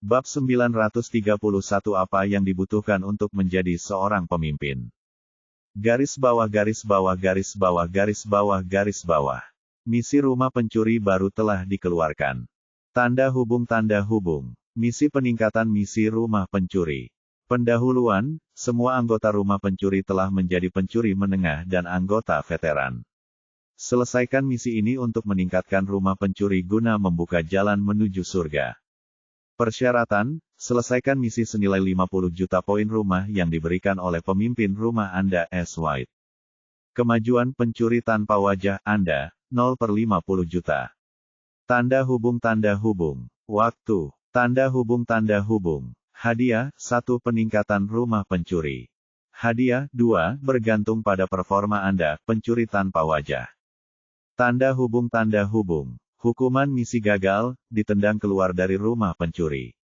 Bab 931 Apa yang dibutuhkan untuk menjadi seorang pemimpin. Garis bawah garis bawah garis bawah garis bawah garis bawah. Misi rumah pencuri baru telah dikeluarkan. Tanda hubung tanda hubung. Misi peningkatan misi rumah pencuri. Pendahuluan, semua anggota rumah pencuri telah menjadi pencuri menengah dan anggota veteran. Selesaikan misi ini untuk meningkatkan rumah pencuri guna membuka jalan menuju surga. Persyaratan, selesaikan misi senilai 50 juta poin rumah yang diberikan oleh pemimpin rumah Anda, S. White. Kemajuan pencuri tanpa wajah Anda, 0/50 juta. Tanda hubung tanda hubung. Waktu, tanda hubung tanda hubung. Hadiah, 1 peningkatan rumah pencuri. Hadiah, 2 bergantung pada performa Anda, pencuri tanpa wajah. Tanda hubung tanda hubung. Hukuman misi gagal, ditendang keluar dari rumah pencuri.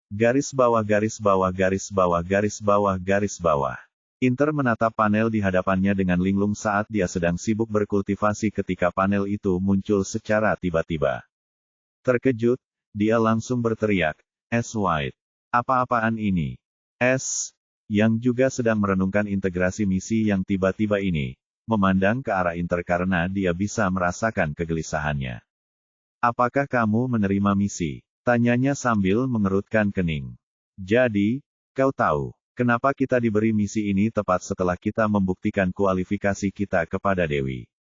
Garis bawah garis bawah garis bawah garis bawah garis bawah. Inter menatap panel di hadapannya dengan linglung saat dia sedang sibuk berkultivasi ketika panel itu muncul secara tiba-tiba. Terkejut, dia langsung berteriak, S. White. Apa-apaan ini? S. Yang juga sedang merenungkan integrasi misi yang tiba-tiba ini, memandang ke arah Inter karena dia bisa merasakan kegelisahannya. Apakah kamu menerima misi? Tanyanya sambil mengerutkan kening. Jadi, kau tahu, kenapa kita diberi misi ini tepat setelah kita membuktikan kualifikasi kita kepada Dewi.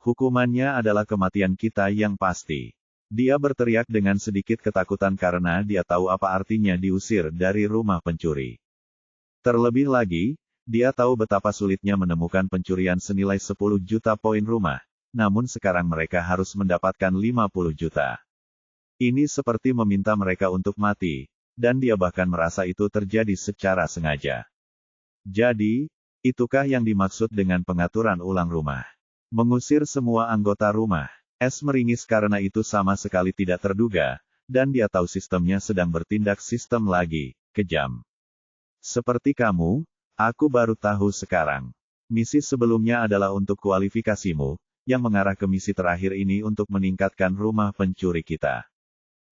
Hukumannya adalah kematian kita yang pasti. Dia berteriak dengan sedikit ketakutan karena dia tahu apa artinya diusir dari rumah pencuri. Terlebih lagi, dia tahu betapa sulitnya menemukan pencurian senilai 10 juta poin rumah. Namun sekarang mereka harus mendapatkan 50 juta. Ini seperti meminta mereka untuk mati, dan dia bahkan merasa itu terjadi secara sengaja. Jadi, itukah yang dimaksud dengan pengaturan ulang rumah? Mengusir semua anggota rumah. S meringis karena itu sama sekali tidak terduga, dan dia tahu sistemnya sedang bertindak sistem lagi, kejam. Seperti kamu, aku baru tahu sekarang. Misi sebelumnya adalah untuk kualifikasimu, yang mengarah ke misi terakhir ini untuk meningkatkan rumah pencuri kita.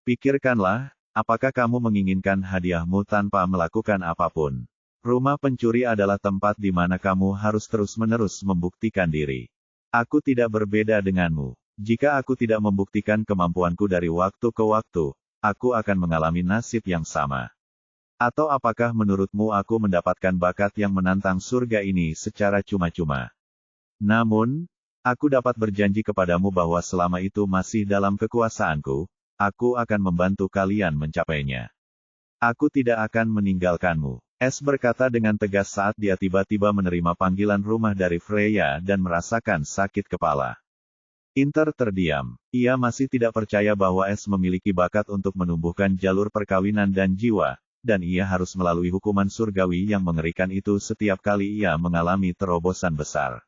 Pikirkanlah, apakah kamu menginginkan hadiahmu tanpa melakukan apapun? Rumah pencuri adalah tempat di mana kamu harus terus-menerus membuktikan diri. Aku tidak berbeda denganmu. Jika aku tidak membuktikan kemampuanku dari waktu ke waktu, aku akan mengalami nasib yang sama. Atau apakah menurutmu aku mendapatkan bakat yang menantang surga ini secara cuma-cuma? Namun, aku dapat berjanji kepadamu bahwa selama itu masih dalam kekuasaanku, aku akan membantu kalian mencapainya. Aku tidak akan meninggalkanmu. S berkata dengan tegas saat dia tiba-tiba menerima panggilan rumah dari Freya dan merasakan sakit kepala. Inter terdiam. Ia masih tidak percaya bahwa S memiliki bakat untuk menumbuhkan jalur perkawinan dan jiwa, dan ia harus melalui hukuman surgawi yang mengerikan itu setiap kali ia mengalami terobosan besar.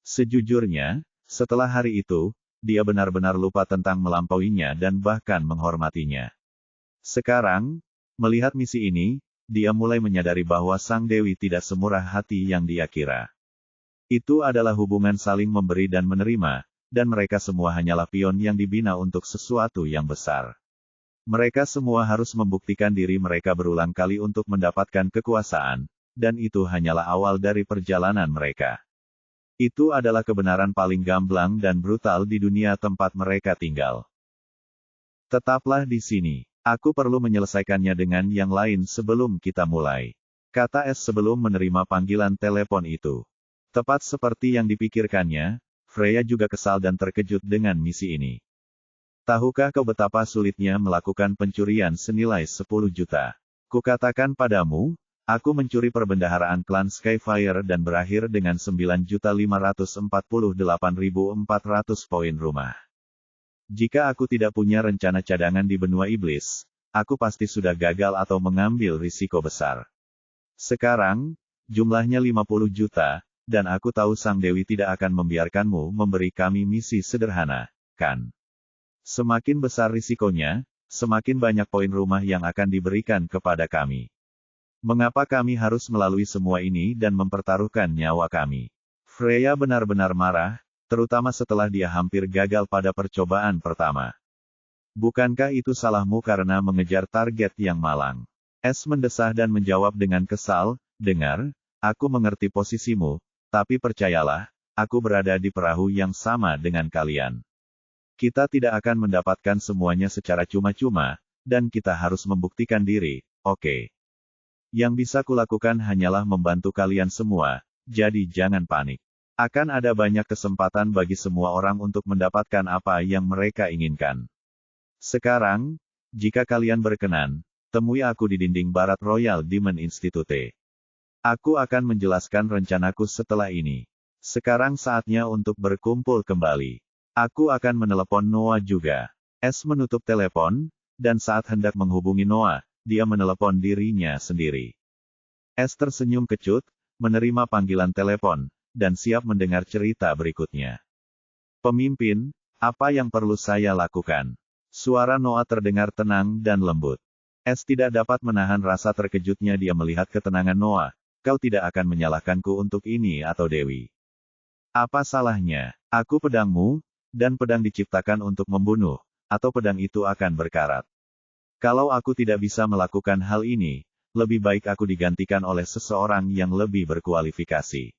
Sejujurnya, setelah hari itu, dia benar-benar lupa tentang melampauinya dan bahkan menghormatinya. Sekarang, melihat misi ini, dia mulai menyadari bahwa Sang Dewi tidak semurah hati yang dia kira. Itu adalah hubungan saling memberi dan menerima, dan mereka semua hanyalah pion yang dibina untuk sesuatu yang besar. Mereka semua harus membuktikan diri mereka berulang kali untuk mendapatkan kekuasaan, dan itu hanyalah awal dari perjalanan mereka. Itu adalah kebenaran paling gamblang dan brutal di dunia tempat mereka tinggal. Tetaplah di sini. Aku perlu menyelesaikannya dengan yang lain sebelum kita mulai. Kata S sebelum menerima panggilan telepon itu. Tepat seperti yang dipikirkannya, Freya juga kesal dan terkejut dengan misi ini. Tahukah kau betapa sulitnya melakukan pencurian senilai 10 juta? Kukatakan padamu, aku mencuri perbendaharaan klan Skyfire dan berakhir dengan 9.548.400 poin rumah. Jika aku tidak punya rencana cadangan di benua iblis, aku pasti sudah gagal atau mengambil risiko besar. Sekarang, jumlahnya 50 juta, dan aku tahu Sang Dewi tidak akan membiarkanmu memberi kami misi sederhana, kan? Semakin besar risikonya, semakin banyak poin rumah yang akan diberikan kepada kami. Mengapa kami harus melalui semua ini dan mempertaruhkan nyawa kami? Freya benar-benar marah, terutama setelah dia hampir gagal pada percobaan pertama. Bukankah itu salahmu karena mengejar target yang malang? Es mendesah dan menjawab dengan kesal, dengar, aku mengerti posisimu, tapi percayalah, aku berada di perahu yang sama dengan kalian. Kita tidak akan mendapatkan semuanya secara cuma-cuma, dan kita harus membuktikan diri, oke? Yang bisa kulakukan hanyalah membantu kalian semua, jadi jangan panik. Akan ada banyak kesempatan bagi semua orang untuk mendapatkan apa yang mereka inginkan. Sekarang, jika kalian berkenan, temui aku di dinding barat Royal Demon Institute. Aku akan menjelaskan rencanaku setelah ini. Sekarang saatnya untuk berkumpul kembali. Aku akan menelepon Noah juga. Es menutup telepon, dan saat hendak menghubungi Noah, dia menelepon dirinya sendiri. Es tersenyum kecut, menerima panggilan telepon, dan siap mendengar cerita berikutnya. Pemimpin, apa yang perlu saya lakukan? Suara Noah terdengar tenang dan lembut. Es tidak dapat menahan rasa terkejutnya dia melihat ketenangan Noah. Kau tidak akan menyalahkanku untuk ini atau Dewi. Apa salahnya? Aku pedangmu, dan pedang diciptakan untuk membunuh, atau pedang itu akan berkarat. Kalau aku tidak bisa melakukan hal ini, lebih baik aku digantikan oleh seseorang yang lebih berkualifikasi.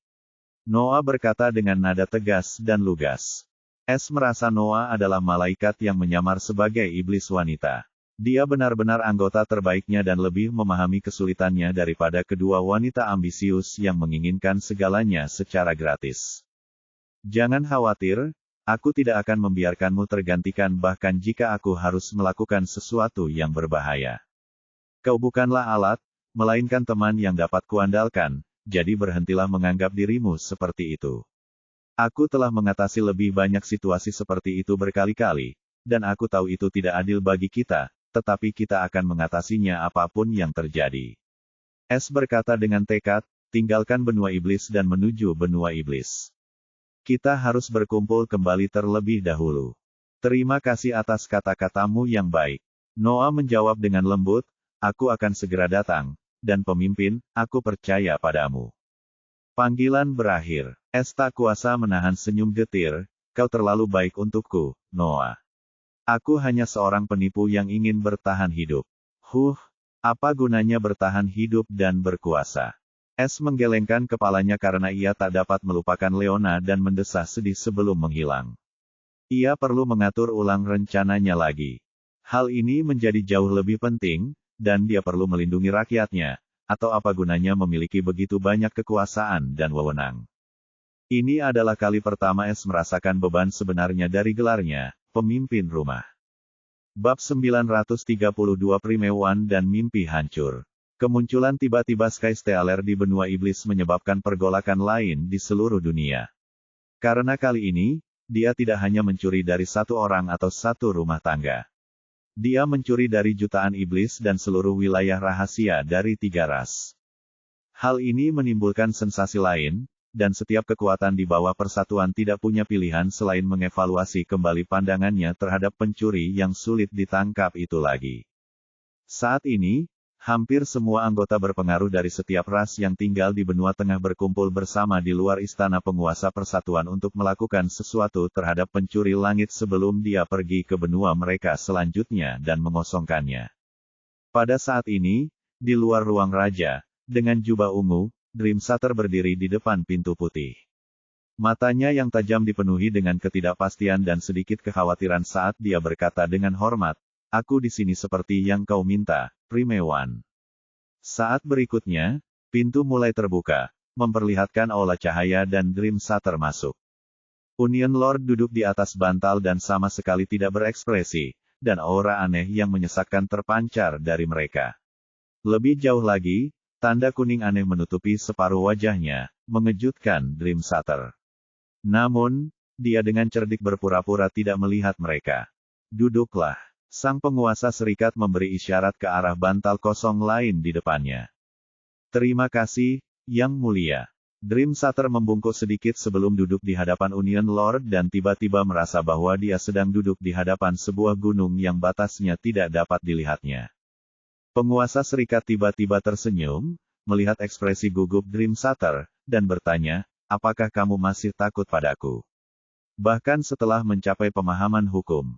Noah berkata dengan nada tegas dan lugas. Es merasa Noah adalah malaikat yang menyamar sebagai iblis wanita. Dia benar-benar anggota terbaiknya dan lebih memahami kesulitannya daripada kedua wanita ambisius yang menginginkan segalanya secara gratis. Jangan khawatir, aku tidak akan membiarkanmu tergantikan bahkan jika aku harus melakukan sesuatu yang berbahaya. Kau bukanlah alat, melainkan teman yang dapat kuandalkan, jadi berhentilah menganggap dirimu seperti itu. Aku telah mengatasi lebih banyak situasi seperti itu berkali-kali, dan aku tahu itu tidak adil bagi kita, tetapi kita akan mengatasinya apapun yang terjadi. Es berkata dengan tekad, tinggalkan benua iblis dan menuju benua iblis. Kita harus berkumpul kembali terlebih dahulu. Terima kasih atas kata-katamu yang baik. Noah menjawab dengan lembut, aku akan segera datang, dan pemimpin, aku percaya padamu. Panggilan berakhir. Es tak kuasa menahan senyum getir, kau terlalu baik untukku, Noah. Aku hanya seorang penipu yang ingin bertahan hidup. Apa gunanya bertahan hidup dan berkuasa? Es menggelengkan kepalanya karena ia tak dapat melupakan Leona dan mendesah sedih sebelum menghilang. Ia perlu mengatur ulang rencananya lagi. Hal ini menjadi jauh lebih penting, dan dia perlu melindungi rakyatnya, atau apa gunanya memiliki begitu banyak kekuasaan dan wewenang. Ini adalah kali pertama Es merasakan beban sebenarnya dari gelarnya, pemimpin rumah. Bab 932 Primewan dan Mimpi Hancur. Kemunculan tiba-tiba Sky Stealer di benua iblis menyebabkan pergolakan lain di seluruh dunia. Karena kali ini, dia tidak hanya mencuri dari satu orang atau satu rumah tangga. Dia mencuri dari jutaan iblis dan seluruh wilayah rahasia dari 3 ras. Hal ini menimbulkan sensasi lain, dan setiap kekuatan di bawah persatuan tidak punya pilihan selain mengevaluasi kembali pandangannya terhadap pencuri yang sulit ditangkap itu lagi. Saat ini, hampir semua anggota berpengaruh dari setiap ras yang tinggal di benua tengah berkumpul bersama di luar istana penguasa persatuan untuk melakukan sesuatu terhadap pencuri langit sebelum dia pergi ke benua mereka selanjutnya dan mengosongkannya. Pada saat ini, di luar ruang raja, dengan jubah ungu, Dream Sater berdiri di depan pintu putih. Matanya yang tajam dipenuhi dengan ketidakpastian dan sedikit kekhawatiran saat dia berkata dengan hormat, aku di sini seperti yang kau minta, Primewan. Saat berikutnya, pintu mulai terbuka, memperlihatkan aula cahaya dan Dream Sater masuk. Union Lord duduk di atas bantal dan sama sekali tidak berekspresi, dan aura aneh yang menyesakkan terpancar dari mereka. Lebih jauh lagi, tanda kuning aneh menutupi separuh wajahnya, mengejutkan Dream Sater. Namun, dia dengan cerdik berpura-pura tidak melihat mereka. Duduklah. Sang penguasa serikat memberi isyarat ke arah bantal kosong lain di depannya. Terima kasih, Yang Mulia. Dream Sater membungkuk sedikit sebelum duduk di hadapan Union Lord dan tiba-tiba merasa bahwa dia sedang duduk di hadapan sebuah gunung yang batasnya tidak dapat dilihatnya. Penguasa serikat tiba-tiba tersenyum, melihat ekspresi gugup Dream Sater, dan bertanya, apakah kamu masih takut padaku? Bahkan setelah mencapai pemahaman hukum.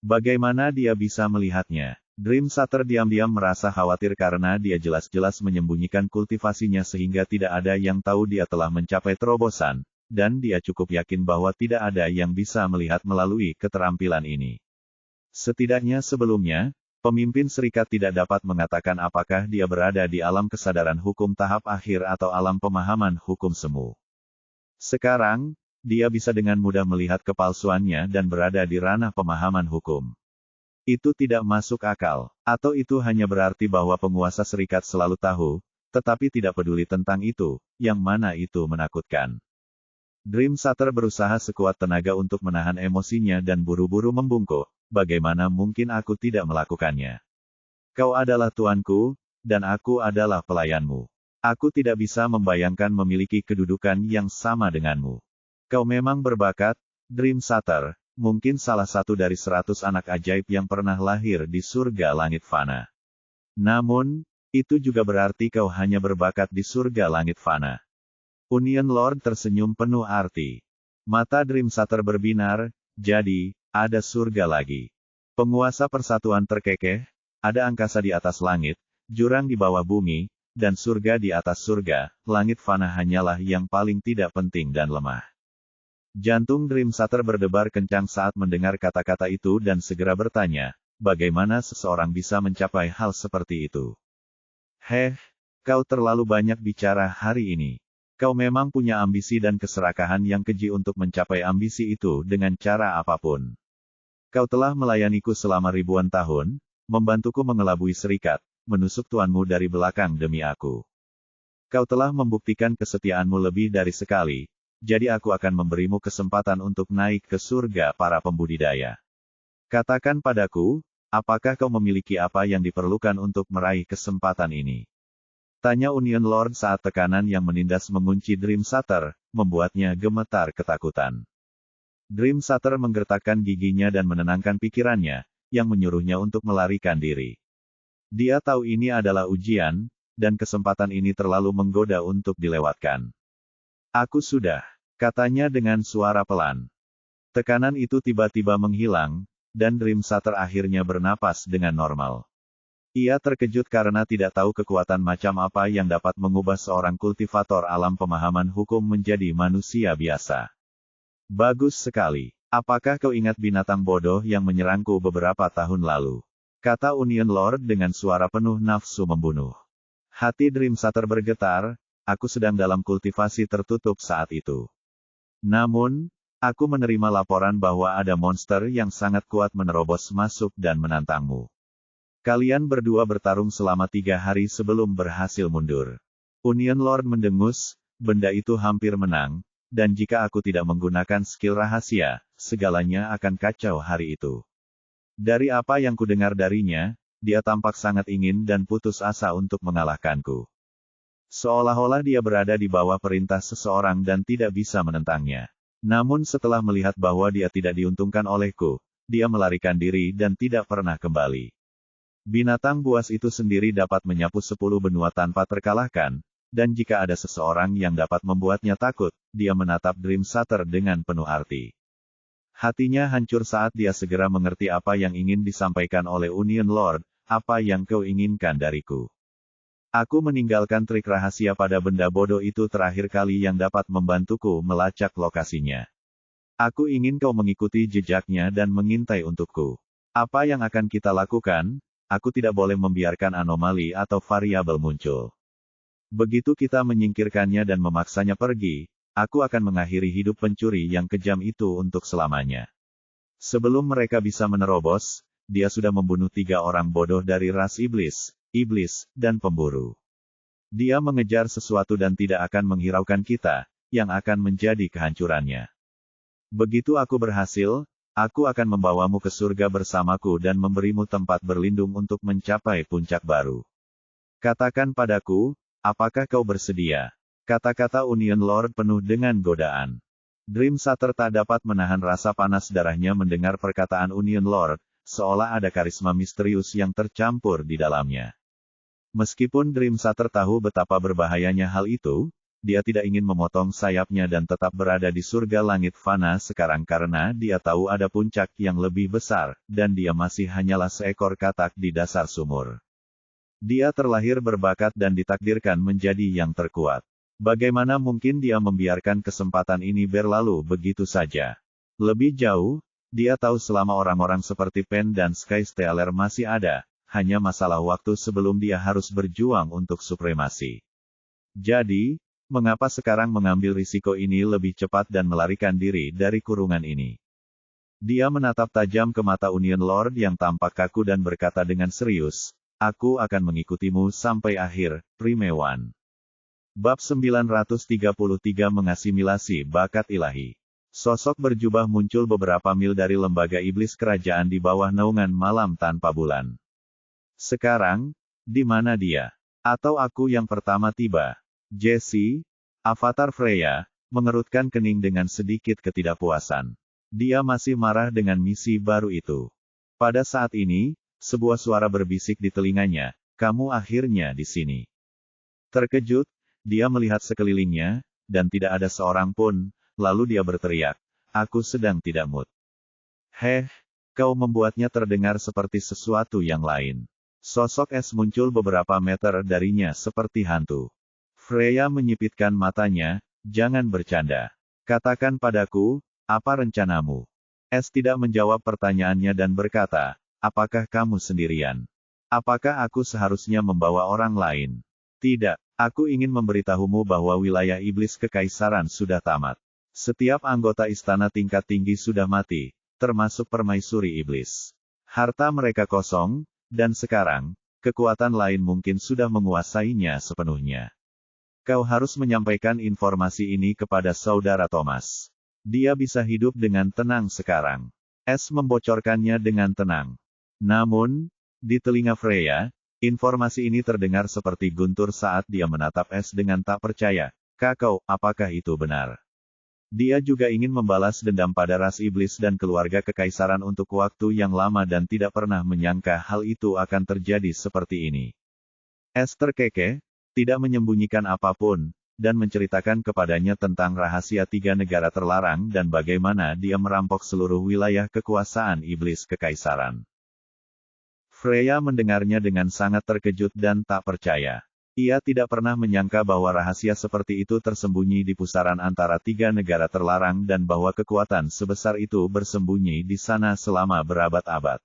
Bagaimana dia bisa melihatnya? Dream Sater diam-diam merasa khawatir karena dia jelas-jelas menyembunyikan kultivasinya sehingga tidak ada yang tahu dia telah mencapai terobosan, dan dia cukup yakin bahwa tidak ada yang bisa melihat melalui keterampilan ini. Setidaknya sebelumnya, pemimpin serikat tidak dapat mengatakan apakah dia berada di alam kesadaran hukum tahap akhir atau alam pemahaman hukum semu. Sekarang, dia bisa dengan mudah melihat kepalsuannya dan berada di ranah pemahaman hukum. Itu tidak masuk akal, atau itu hanya berarti bahwa penguasa serikat selalu tahu, tetapi tidak peduli tentang itu, yang mana itu menakutkan. Dream Sater berusaha sekuat tenaga untuk menahan emosinya dan buru-buru membungkuk, bagaimana mungkin aku tidak melakukannya? Kau adalah tuanku, dan aku adalah pelayanmu. Aku tidak bisa membayangkan memiliki kedudukan yang sama denganmu. Kau memang berbakat, Dream Sater, mungkin salah satu dari 100 anak ajaib yang pernah lahir di surga langit fana. Namun, itu juga berarti kau hanya berbakat di surga langit fana. Union Lord tersenyum penuh arti. Mata Dream Sater berbinar, jadi, ada surga lagi. Penguasa persatuan terkekeh, ada angkasa di atas langit, jurang di bawah bumi, dan surga di atas surga, langit fana hanyalah yang paling tidak penting dan lemah. Jantung Dream Sater berdebar kencang saat mendengar kata-kata itu dan segera bertanya, bagaimana seseorang bisa mencapai hal seperti itu? Kau terlalu banyak bicara hari ini. Kau memang punya ambisi dan keserakahan yang keji untuk mencapai ambisi itu dengan cara apapun. Kau telah melayaniku selama ribuan tahun, membantuku mengelabui serikat, menusuk tuanmu dari belakang demi aku. Kau telah membuktikan kesetiaanmu lebih dari sekali, jadi aku akan memberimu kesempatan untuk naik ke surga para pembudidaya. Katakan padaku, apakah kau memiliki apa yang diperlukan untuk meraih kesempatan ini? Tanya Union Lord saat tekanan yang menindas mengunci Dream Sater, membuatnya gemetar ketakutan. Dream Sater menggertakkan giginya dan menenangkan pikirannya, yang menyuruhnya untuk melarikan diri. Dia tahu ini adalah ujian, dan kesempatan ini terlalu menggoda untuk dilewatkan. Aku sudah, katanya dengan suara pelan. Tekanan itu tiba-tiba menghilang, dan Dream Sater akhirnya bernapas dengan normal. Ia terkejut karena tidak tahu kekuatan macam apa yang dapat mengubah seorang kultivator alam pemahaman hukum menjadi manusia biasa. Bagus sekali. Apakah kau ingat binatang bodoh yang menyerangku beberapa tahun lalu? Kata Union Lord dengan suara penuh nafsu membunuh. Hati Dream Sater bergetar. Aku sedang dalam kultivasi tertutup saat itu. Namun, aku menerima laporan bahwa ada monster yang sangat kuat menerobos masuk dan menantangmu. Kalian berdua bertarung selama 3 hari sebelum berhasil mundur. Union Lord mendengus, benda itu hampir menang, dan jika aku tidak menggunakan skill rahasia, segalanya akan kacau hari itu. Dari apa yang kudengar darinya, dia tampak sangat ingin dan putus asa untuk mengalahkanku. Seolah-olah dia berada di bawah perintah seseorang dan tidak bisa menentangnya. Namun setelah melihat bahwa dia tidak diuntungkan olehku, dia melarikan diri dan tidak pernah kembali. Binatang buas itu sendiri dapat menyapu 10 benua tanpa terkalahkan, dan jika ada seseorang yang dapat membuatnya takut, dia menatap Dream Sater dengan penuh arti. Hatinya hancur saat dia segera mengerti apa yang ingin disampaikan oleh Union Lord, apa yang kau inginkan dariku. Aku meninggalkan trik rahasia pada benda bodoh itu terakhir kali yang dapat membantuku melacak lokasinya. Aku ingin kau mengikuti jejaknya dan mengintai untukku. Apa yang akan kita lakukan? Aku tidak boleh membiarkan anomali atau variabel muncul. Begitu kita menyingkirkannya dan memaksanya pergi, aku akan mengakhiri hidup pencuri yang kejam itu untuk selamanya. Sebelum mereka bisa menerobos, dia sudah membunuh 3 orang bodoh dari ras iblis, dan pemburu. Dia mengejar sesuatu dan tidak akan menghiraukan kita, yang akan menjadi kehancurannya. Begitu aku berhasil, aku akan membawamu ke surga bersamaku dan memberimu tempat berlindung untuk mencapai puncak baru. Katakan padaku, apakah kau bersedia? Kata-kata Union Lord penuh dengan godaan. Dream Sater tak dapat menahan rasa panas darahnya mendengar perkataan Union Lord, seolah ada karisma misterius yang tercampur di dalamnya. Meskipun Dream Sater tahu betapa berbahayanya hal itu, dia tidak ingin memotong sayapnya dan tetap berada di surga langit fana sekarang karena dia tahu ada puncak yang lebih besar, dan dia masih hanyalah seekor katak di dasar sumur. Dia terlahir berbakat dan ditakdirkan menjadi yang terkuat. Bagaimana mungkin dia membiarkan kesempatan ini berlalu begitu saja? Lebih jauh, dia tahu selama orang-orang seperti Pen dan Skysteller masih ada, hanya masalah waktu sebelum dia harus berjuang untuk supremasi. Jadi, mengapa sekarang mengambil risiko ini lebih cepat dan melarikan diri dari kurungan ini? Dia menatap tajam ke mata Union Lord yang tampak kaku dan berkata dengan serius, "Aku akan mengikutimu sampai akhir, Primewan." Bab 933 Mengasimilasi Bakat Ilahi. Sosok berjubah muncul beberapa mil dari lembaga iblis kerajaan di bawah naungan malam tanpa bulan. Sekarang, di mana dia? Atau aku yang pertama tiba? Jesse, avatar Freya, mengerutkan kening dengan sedikit ketidakpuasan. Dia masih marah dengan misi baru itu. Pada saat ini, sebuah suara berbisik di telinganya, "Kamu akhirnya di sini." Terkejut, dia melihat sekelilingnya, dan tidak ada seorang pun, lalu dia berteriak, "Aku sedang tidak mood." "Heh, kau membuatnya terdengar seperti sesuatu yang lain." Sosok es muncul beberapa meter darinya seperti hantu. Freya menyipitkan matanya, "Jangan bercanda. Katakan padaku, apa rencanamu?" Es tidak menjawab pertanyaannya dan berkata, "Apakah kamu sendirian? Apakah aku seharusnya membawa orang lain?" "Tidak, aku ingin memberitahumu bahwa wilayah iblis kekaisaran sudah tamat. Setiap anggota istana tingkat tinggi sudah mati, termasuk permaisuri iblis. Harta mereka kosong, dan sekarang, kekuatan lain mungkin sudah menguasainya sepenuhnya. Kau harus menyampaikan informasi ini kepada saudara Thomas. Dia bisa hidup dengan tenang sekarang." Es membocorkannya dengan tenang. Namun, di telinga Freya, informasi ini terdengar seperti guntur saat dia menatap Es dengan tak percaya. "Kakau, apakah itu benar?" Dia juga ingin membalas dendam pada ras iblis dan keluarga kekaisaran untuk waktu yang lama dan tidak pernah menyangka hal itu akan terjadi seperti ini. Es terkekeh, tidak menyembunyikan apapun, dan menceritakan kepadanya tentang rahasia 3 negara terlarang dan bagaimana dia merampok seluruh wilayah kekuasaan iblis kekaisaran. Freya mendengarnya dengan sangat terkejut dan tak percaya. Ia tidak pernah menyangka bahwa rahasia seperti itu tersembunyi di pusaran antara 3 negara terlarang dan bahwa kekuatan sebesar itu bersembunyi di sana selama berabad-abad.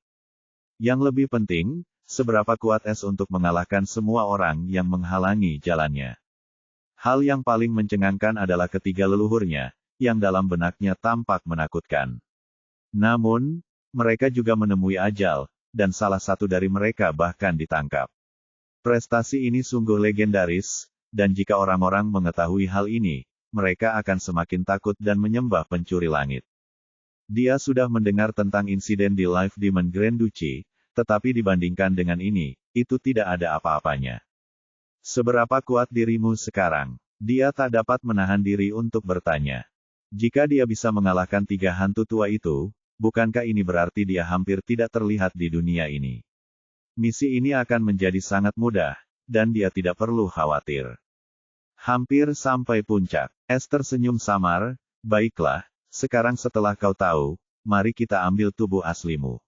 Yang lebih penting, seberapa kuat Es untuk mengalahkan semua orang yang menghalangi jalannya. Hal yang paling mencengangkan adalah ketiga leluhurnya, yang dalam benaknya tampak menakutkan. Namun, mereka juga menemui ajal, dan salah satu dari mereka bahkan ditangkap. Prestasi ini sungguh legendaris, dan jika orang-orang mengetahui hal ini, mereka akan semakin takut dan menyembah pencuri langit. Dia sudah mendengar tentang insiden di Life Demon Grand Duchy, tetapi dibandingkan dengan ini, itu tidak ada apa-apanya. Seberapa kuat dirimu sekarang? Dia tak dapat menahan diri untuk bertanya. Jika dia bisa mengalahkan 3 hantu tua itu, bukankah ini berarti dia hampir tidak terlihat di dunia ini? Misi ini akan menjadi sangat mudah, dan dia tidak perlu khawatir. Hampir sampai puncak. Esther senyum samar, "Baiklah, sekarang setelah kau tahu, mari kita ambil tubuh aslimu.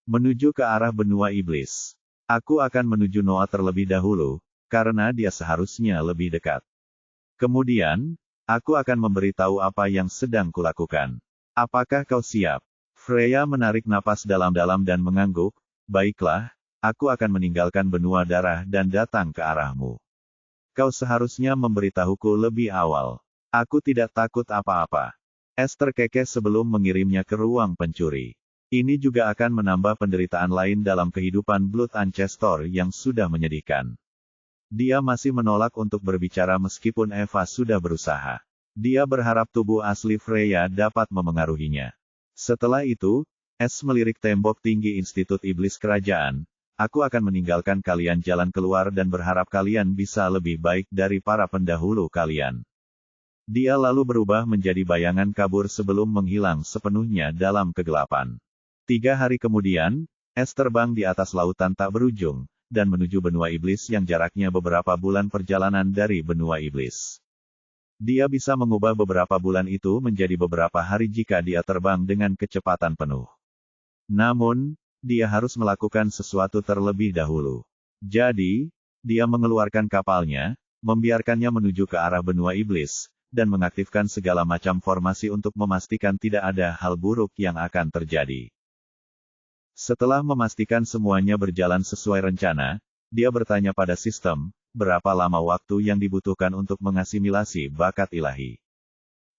Menuju ke arah benua iblis. Aku akan menuju Noah terlebih dahulu, karena dia seharusnya lebih dekat. Kemudian, aku akan memberitahu apa yang sedang kulakukan. Apakah kau siap?" Freya menarik napas dalam-dalam dan mengangguk, "Baiklah, aku akan meninggalkan benua darah dan datang ke arahmu. Kau seharusnya memberitahuku lebih awal. Aku tidak takut apa-apa." Esther terkekeh sebelum mengirimnya ke ruang pencuri. Ini juga akan menambah penderitaan lain dalam kehidupan Blood Ancestor yang sudah menyedihkan. Dia masih menolak untuk berbicara meskipun Eva sudah berusaha. Dia berharap tubuh asli Freya dapat memengaruhinya. Setelah itu, Es melirik tembok tinggi Institut Iblis Kerajaan. "Aku akan meninggalkan kalian jalan keluar dan berharap kalian bisa lebih baik dari para pendahulu kalian." Dia lalu berubah menjadi bayangan kabur sebelum menghilang sepenuhnya dalam kegelapan. 3 hari kemudian, Es terbang di atas lautan tak berujung, dan menuju benua iblis yang jaraknya beberapa bulan perjalanan dari benua iblis. Dia bisa mengubah beberapa bulan itu menjadi beberapa hari jika dia terbang dengan kecepatan penuh. Namun, dia harus melakukan sesuatu terlebih dahulu. Jadi, dia mengeluarkan kapalnya, membiarkannya menuju ke arah benua iblis, dan mengaktifkan segala macam formasi untuk memastikan tidak ada hal buruk yang akan terjadi. Setelah memastikan semuanya berjalan sesuai rencana, dia bertanya pada sistem, berapa lama waktu yang dibutuhkan untuk mengasimilasi bakat ilahi.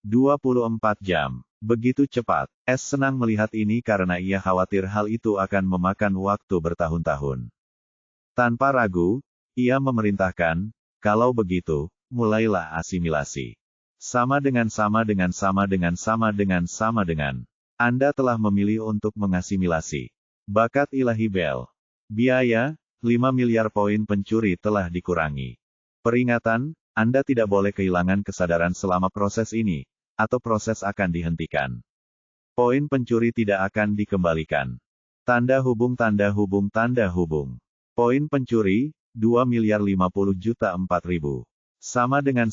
24 jam. Begitu cepat. S senang melihat ini karena ia khawatir hal itu akan memakan waktu bertahun-tahun. Tanpa ragu, ia memerintahkan, kalau begitu, mulailah asimilasi. Sama dengan. Anda telah memilih untuk mengasimilasi bakat ilahi Bel. Biaya, 5 miliar poin pencuri telah dikurangi. Peringatan, Anda tidak boleh kehilangan kesadaran selama proses ini, atau proses akan dihentikan. Poin pencuri tidak akan dikembalikan. Tanda hubung. Poin pencuri, 2.050.004.000. Sama dengan.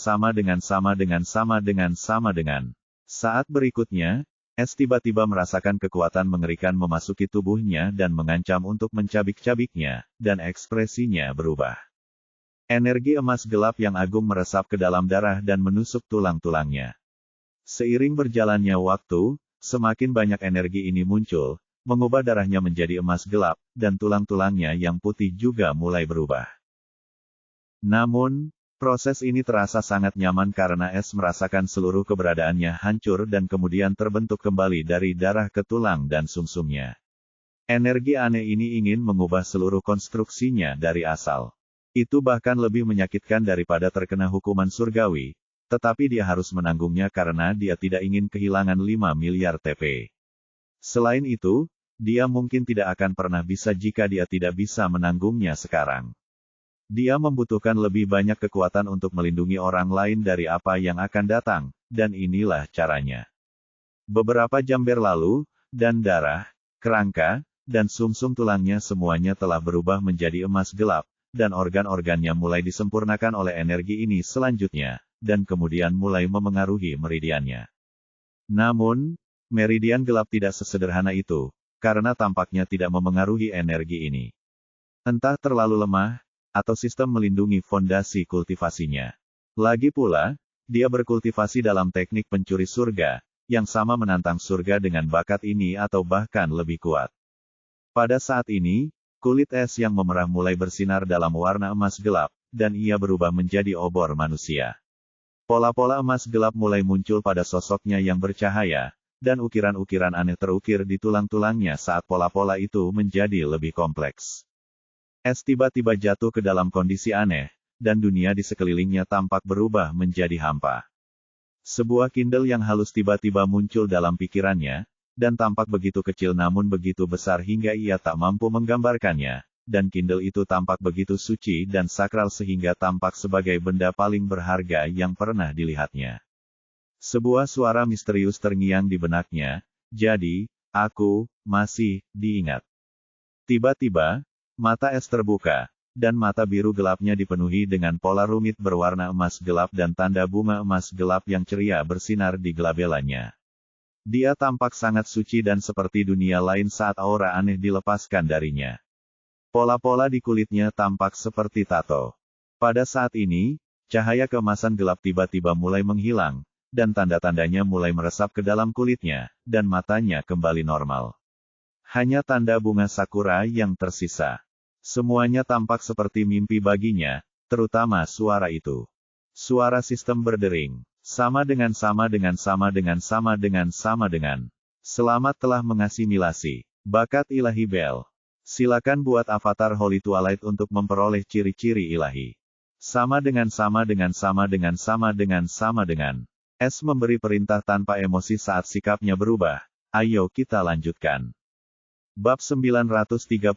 Saat berikutnya, S tiba-tiba merasakan kekuatan mengerikan memasuki tubuhnya dan mengancam untuk mencabik-cabiknya, dan ekspresinya berubah. Energi emas gelap yang agung meresap ke dalam darah dan menusuk tulang-tulangnya. Seiring berjalannya waktu, semakin banyak energi ini muncul, mengubah darahnya menjadi emas gelap, dan tulang-tulangnya yang putih juga mulai berubah. Namun, proses ini terasa sangat nyaman karena S merasakan seluruh keberadaannya hancur dan kemudian terbentuk kembali dari darah ke tulang dan sumsumnya. Energi aneh ini ingin mengubah seluruh konstruksinya dari asal. Itu bahkan lebih menyakitkan daripada terkena hukuman surgawi, tetapi dia harus menanggungnya karena dia tidak ingin kehilangan 5 miliar TP. Selain itu, dia mungkin tidak akan pernah bisa jika dia tidak bisa menanggungnya sekarang. Dia membutuhkan lebih banyak kekuatan untuk melindungi orang lain dari apa yang akan datang, dan inilah caranya. Beberapa jam berlalu, dan darah, kerangka, dan sumsum tulangnya semuanya telah berubah menjadi emas gelap, dan organ-organnya mulai disempurnakan oleh energi ini selanjutnya, dan kemudian mulai memengaruhi meridiannya. Namun, meridian gelap tidak sesederhana itu, karena tampaknya tidak memengaruhi energi ini. Entah terlalu lemah, atau sistem melindungi fondasi kultivasinya. Lagi pula, dia berkultivasi dalam teknik pencuri surga, yang sama menantang surga dengan bakat ini atau bahkan lebih kuat. Pada saat ini, kulit es yang memerah mulai bersinar dalam warna emas gelap, dan ia berubah menjadi obor manusia. Pola-pola emas gelap mulai muncul pada sosoknya yang bercahaya, dan ukiran-ukiran aneh terukir di tulang-tulangnya saat pola-pola itu menjadi lebih kompleks. Es tiba-tiba jatuh ke dalam kondisi aneh, dan dunia di sekelilingnya tampak berubah menjadi hampa. Sebuah kindel yang halus tiba-tiba muncul dalam pikirannya, dan tampak begitu kecil namun begitu besar hingga ia tak mampu menggambarkannya, dan kindel itu tampak begitu suci dan sakral sehingga tampak sebagai benda paling berharga yang pernah dilihatnya. Sebuah suara misterius terngiang di benaknya, jadi, aku, masih, diingat. Tiba-tiba, mata es terbuka, dan mata biru gelapnya dipenuhi dengan pola rumit berwarna emas gelap dan tanda bunga emas gelap yang ceria bersinar di glabelanya. Dia tampak sangat suci dan seperti dunia lain saat aura aneh dilepaskan darinya. Pola-pola di kulitnya tampak seperti tato. Pada saat ini, cahaya keemasan gelap tiba-tiba mulai menghilang, dan tanda-tandanya mulai meresap ke dalam kulitnya, dan matanya kembali normal. Hanya tanda bunga sakura yang tersisa. Semuanya tampak seperti mimpi baginya, terutama suara itu. Suara sistem berdering. Sama dengan. Selamat telah mengasimilasi bakat ilahi Bel. Silakan buat avatar Holy Twilight untuk memperoleh ciri-ciri ilahi. Sama dengan. S memberi perintah tanpa emosi saat sikapnya berubah. Ayo kita lanjutkan. Bab 934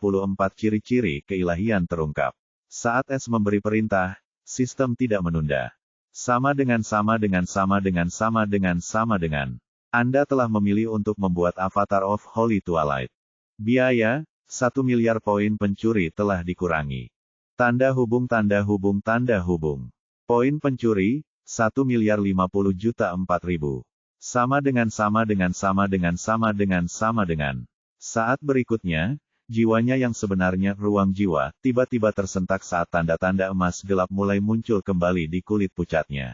Ciri-ciri Keilahian terungkap. Saat S memberi perintah, sistem tidak menunda. Sama dengan. Anda telah memilih untuk membuat avatar of Holy Twilight. Biaya, 1 miliar poin pencuri telah dikurangi. Tanda hubung. Poin pencuri, 1.050.004.000. Sama dengan. Saat berikutnya, jiwanya yang sebenarnya ruang jiwa, tiba-tiba tersentak saat tanda-tanda emas gelap mulai muncul kembali di kulit pucatnya.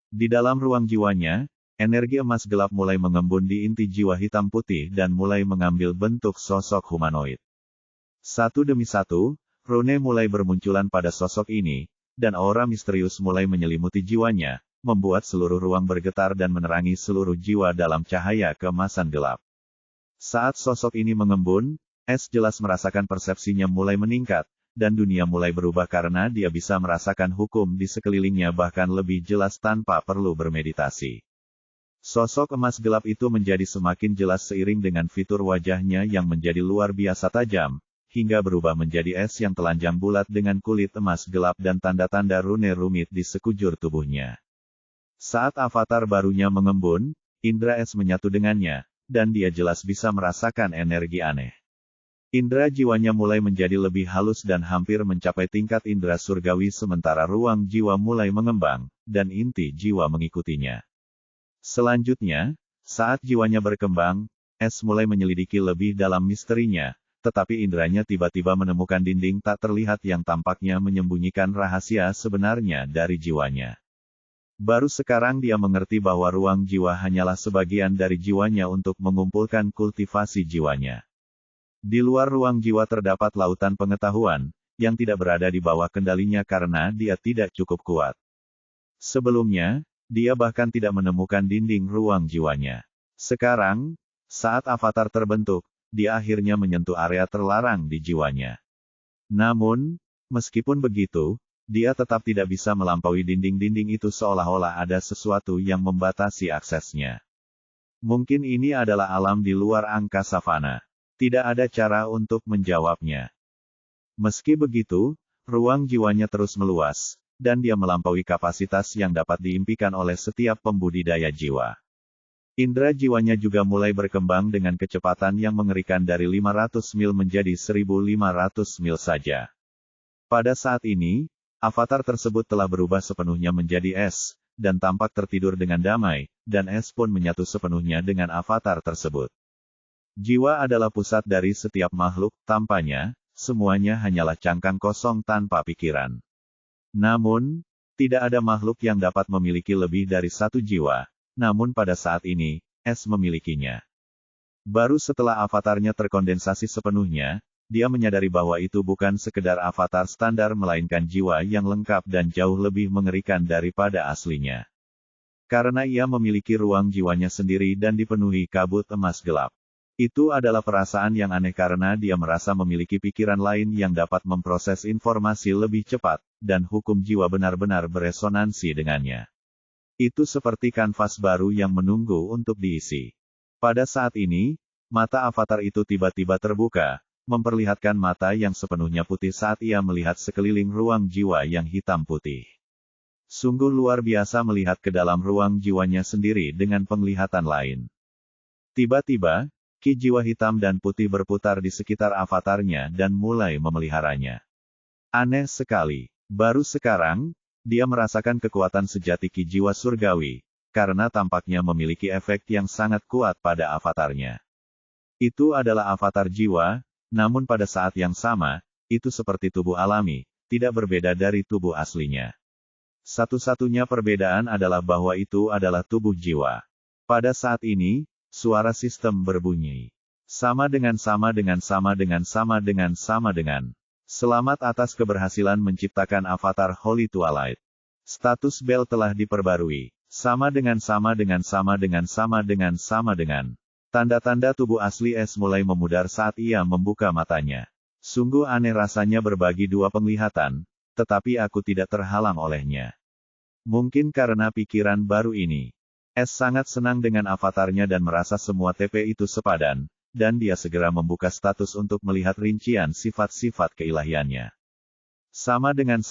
Di dalam ruang jiwanya, energi emas gelap mulai mengembun di inti jiwa hitam putih dan mulai mengambil bentuk sosok humanoid. Satu demi satu, rune mulai bermunculan pada sosok ini, dan aura misterius mulai menyelimuti jiwanya, membuat seluruh ruang bergetar dan menerangi seluruh jiwa dalam cahaya keemasan gelap. Saat sosok ini mengembun, Es jelas merasakan persepsinya mulai meningkat, dan dunia mulai berubah karena dia bisa merasakan hukum di sekelilingnya bahkan lebih jelas tanpa perlu bermeditasi. Sosok emas gelap itu menjadi semakin jelas seiring dengan fitur wajahnya yang menjadi luar biasa tajam, hingga berubah menjadi es yang telanjang bulat dengan kulit emas gelap dan tanda-tanda rune rumit di sekujur tubuhnya. Saat avatar barunya mengembun, indera es menyatu dengannya, dan dia jelas bisa merasakan energi aneh. Indera jiwanya mulai menjadi lebih halus dan hampir mencapai tingkat indera surgawi sementara ruang jiwa mulai mengembang, dan inti jiwa mengikutinya. Selanjutnya, saat jiwanya berkembang, Es mulai menyelidiki lebih dalam misterinya, tetapi inderanya tiba-tiba menemukan dinding tak terlihat yang tampaknya menyembunyikan rahasia sebenarnya dari jiwanya. Baru sekarang dia mengerti bahwa ruang jiwa hanyalah sebagian dari jiwanya untuk mengumpulkan kultivasi jiwanya. Di luar ruang jiwa terdapat lautan pengetahuan, yang tidak berada di bawah kendalinya karena dia tidak cukup kuat. Sebelumnya, dia bahkan tidak menemukan dinding ruang jiwanya. Sekarang, saat avatar terbentuk, dia akhirnya menyentuh area terlarang di jiwanya. Namun, meskipun begitu, dia tetap tidak bisa melampaui dinding-dinding itu seolah-olah ada sesuatu yang membatasi aksesnya. Mungkin ini adalah alam di luar angkasa fana. Tidak ada cara untuk menjawabnya. Meski begitu, ruang jiwanya terus meluas, dan dia melampaui kapasitas yang dapat diimpikan oleh setiap pembudidaya jiwa. Indera jiwanya juga mulai berkembang dengan kecepatan yang mengerikan dari 500 mil menjadi 1.500 mil saja. Pada saat ini, avatar tersebut telah berubah sepenuhnya menjadi es, dan tampak tertidur dengan damai, dan es pun menyatu sepenuhnya dengan avatar tersebut. Jiwa adalah pusat dari setiap makhluk, tampaknya, semuanya hanyalah cangkang kosong tanpa pikiran. Namun, tidak ada makhluk yang dapat memiliki lebih dari satu jiwa, namun pada saat ini, es memilikinya. Baru setelah avatarnya terkondensasi sepenuhnya, dia menyadari bahwa itu bukan sekedar avatar standar melainkan jiwa yang lengkap dan jauh lebih mengerikan daripada aslinya. Karena ia memiliki ruang jiwanya sendiri dan dipenuhi kabut emas gelap. Itu adalah perasaan yang aneh karena dia merasa memiliki pikiran lain yang dapat memproses informasi lebih cepat, dan hukum jiwa benar-benar beresonansi dengannya. Itu seperti kanvas baru yang menunggu untuk diisi. Pada saat ini, mata avatar itu tiba-tiba terbuka, memperlihatkan mata yang sepenuhnya putih saat ia melihat sekeliling ruang jiwa yang hitam putih. Sungguh luar biasa melihat ke dalam ruang jiwanya sendiri dengan penglihatan lain. Tiba-tiba, ki jiwa hitam dan putih berputar di sekitar avatarnya dan mulai memeliharanya. Aneh sekali. Baru sekarang, dia merasakan kekuatan sejati ki jiwa surgawi, karena tampaknya memiliki efek yang sangat kuat pada avatarnya. Itu adalah avatar jiwa, namun pada saat yang sama, itu seperti tubuh alami, tidak berbeda dari tubuh aslinya. Satu-satunya perbedaan adalah bahwa itu adalah tubuh jiwa. Pada saat ini, suara sistem berbunyi. Sama dengan. Selamat atas keberhasilan menciptakan avatar Holy Twilight. Status Bell telah diperbarui. Sama dengan. Tanda-tanda tubuh asli es mulai memudar saat ia membuka matanya. Sungguh aneh rasanya berbagi dua penglihatan, tetapi aku tidak terhalang olehnya. Mungkin karena pikiran baru ini. Es sangat senang dengan avatarnya dan merasa semua TP itu sepadan, dan dia segera membuka status untuk melihat rincian sifat-sifat keilahiannya. Sama dengan.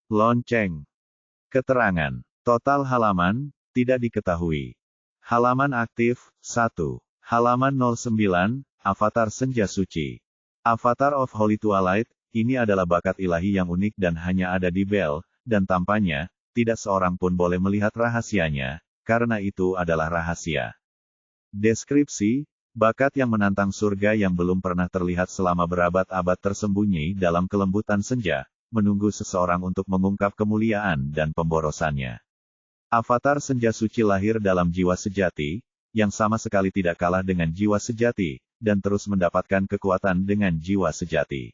Lonceng. Keterangan. Total halaman, tidak diketahui. Halaman aktif, 1. Halaman 09, Avatar Senja Suci. Avatar of Holy Twilight, ini adalah bakat ilahi yang unik dan hanya ada di Bell, dan tampaknya, tidak seorang pun boleh melihat rahasianya, karena itu adalah rahasia. Deskripsi, bakat yang menantang surga yang belum pernah terlihat selama berabad-abad tersembunyi dalam kelembutan senja, menunggu seseorang untuk mengungkap kemuliaan dan pemborosannya. Avatar senja suci lahir dalam jiwa sejati, yang sama sekali tidak kalah dengan jiwa sejati, dan terus mendapatkan kekuatan dengan jiwa sejati.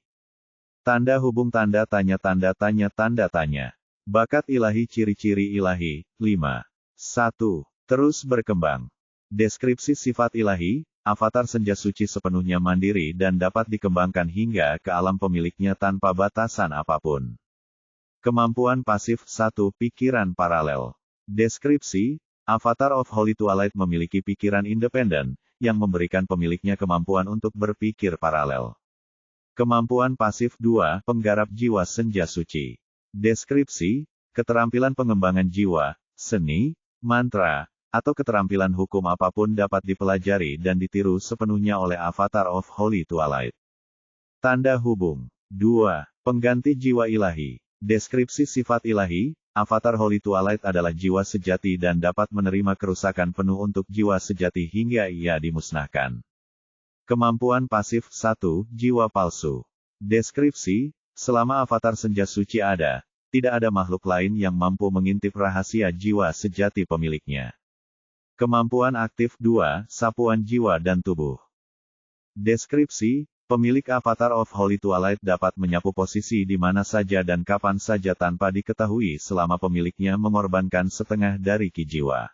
Tanda hubung tanda tanya tanda tanya tanda tanya. Bakat ilahi ciri-ciri ilahi, 5. 1. Terus berkembang. Deskripsi sifat ilahi, avatar senja suci sepenuhnya mandiri dan dapat dikembangkan hingga ke alam pemiliknya tanpa batasan apapun. Kemampuan pasif 1. Pikiran paralel. Deskripsi, Avatar of Holy Twilight memiliki pikiran independen, yang memberikan pemiliknya kemampuan untuk berpikir paralel. Kemampuan pasif 2. Penggarap jiwa senja suci. Deskripsi, keterampilan pengembangan jiwa, seni, mantra, atau keterampilan hukum apapun dapat dipelajari dan ditiru sepenuhnya oleh Avatar of Holy Twilight. Tanda hubung 2. Pengganti jiwa ilahi. Deskripsi sifat ilahi, Avatar Holy Twilight adalah jiwa sejati dan dapat menerima kerusakan penuh untuk jiwa sejati hingga ia dimusnahkan. Kemampuan pasif 1. Jiwa palsu. Deskripsi, selama avatar senja suci ada, tidak ada makhluk lain yang mampu mengintip rahasia jiwa sejati pemiliknya. Kemampuan aktif 2. Sapuan jiwa dan tubuh. Deskripsi, pemilik Avatar of Holy Twilight dapat menyapu posisi di mana saja dan kapan saja tanpa diketahui selama pemiliknya mengorbankan setengah dari ki jiwa.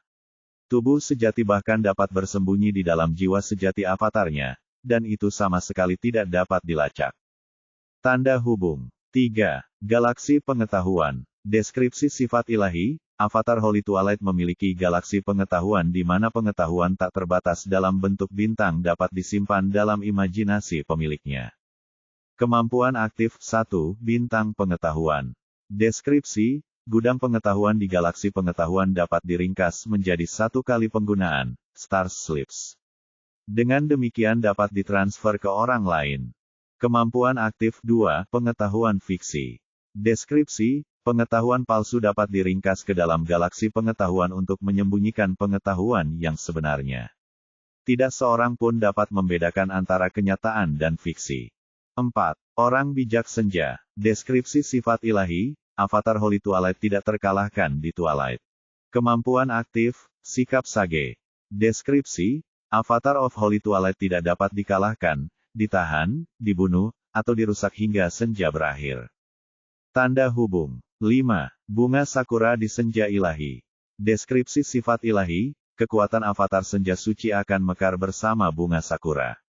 Tubuh sejati bahkan dapat bersembunyi di dalam jiwa sejati avatarnya, dan itu sama sekali tidak dapat dilacak. Tanda hubung 3. Galaksi pengetahuan. Deskripsi sifat ilahi, Avatar Holy Twilight memiliki galaksi pengetahuan di mana pengetahuan tak terbatas dalam bentuk bintang dapat disimpan dalam imajinasi pemiliknya. Kemampuan aktif 1. Bintang pengetahuan. Deskripsi, gudang pengetahuan di galaksi pengetahuan dapat diringkas menjadi satu kali penggunaan, Star Slips. Dengan demikian dapat ditransfer ke orang lain. Kemampuan aktif 2. Pengetahuan fiksi. Deskripsi, pengetahuan palsu dapat diringkas ke dalam galaksi pengetahuan untuk menyembunyikan pengetahuan yang sebenarnya. Tidak seorang pun dapat membedakan antara kenyataan dan fiksi. 4. Orang bijak senja. Deskripsi sifat ilahi, Avatar Holy Twilight tidak terkalahkan di Twilight. Kemampuan aktif, sikap sage. Deskripsi, Avatar of Holy Twilight tidak dapat dikalahkan, ditahan, dibunuh, atau dirusak hingga senja berakhir. Tanda hubung 5. Bunga sakura di senja ilahi. Deskripsi sifat ilahi, kekuatan avatar senja suci akan mekar bersama bunga sakura.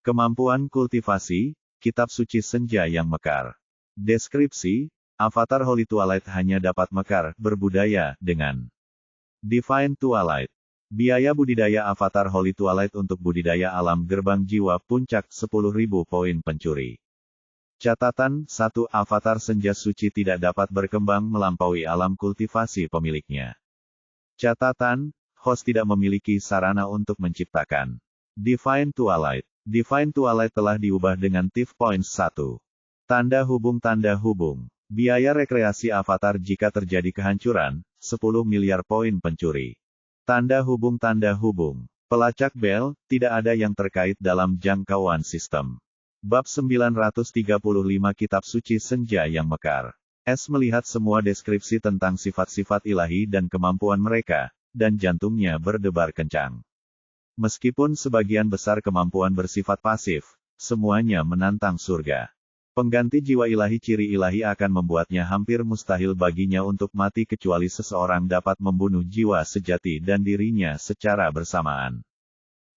Kemampuan kultivasi, kitab suci senja yang mekar. Deskripsi, Avatar Holy Twilight hanya dapat mekar, berbudaya, dengan Divine Twilight. Biaya budidaya Avatar Holy Twilight untuk budidaya alam gerbang jiwa puncak 10.000 poin pencuri. Catatan, 1. Avatar senja suci tidak dapat berkembang melampaui alam kultivasi pemiliknya. Catatan, host tidak memiliki sarana untuk menciptakan Divine Twilight. Divine Twilight telah diubah dengan Tiff Points 1. Tanda hubung. Biaya rekreasi avatar jika terjadi kehancuran, 10 miliar poin pencuri. Tanda hubung. Pelacak bel, tidak ada yang terkait dalam jangkauan sistem. Bab 935 Kitab Suci Senja yang Mekar. S melihat semua deskripsi tentang sifat-sifat ilahi dan kemampuan mereka, dan jantungnya berdebar kencang. Meskipun sebagian besar kemampuan bersifat pasif, semuanya menantang surga. Pengganti jiwa ilahi ciri ilahi akan membuatnya hampir mustahil baginya untuk mati kecuali seseorang dapat membunuh jiwa sejati dan dirinya secara bersamaan.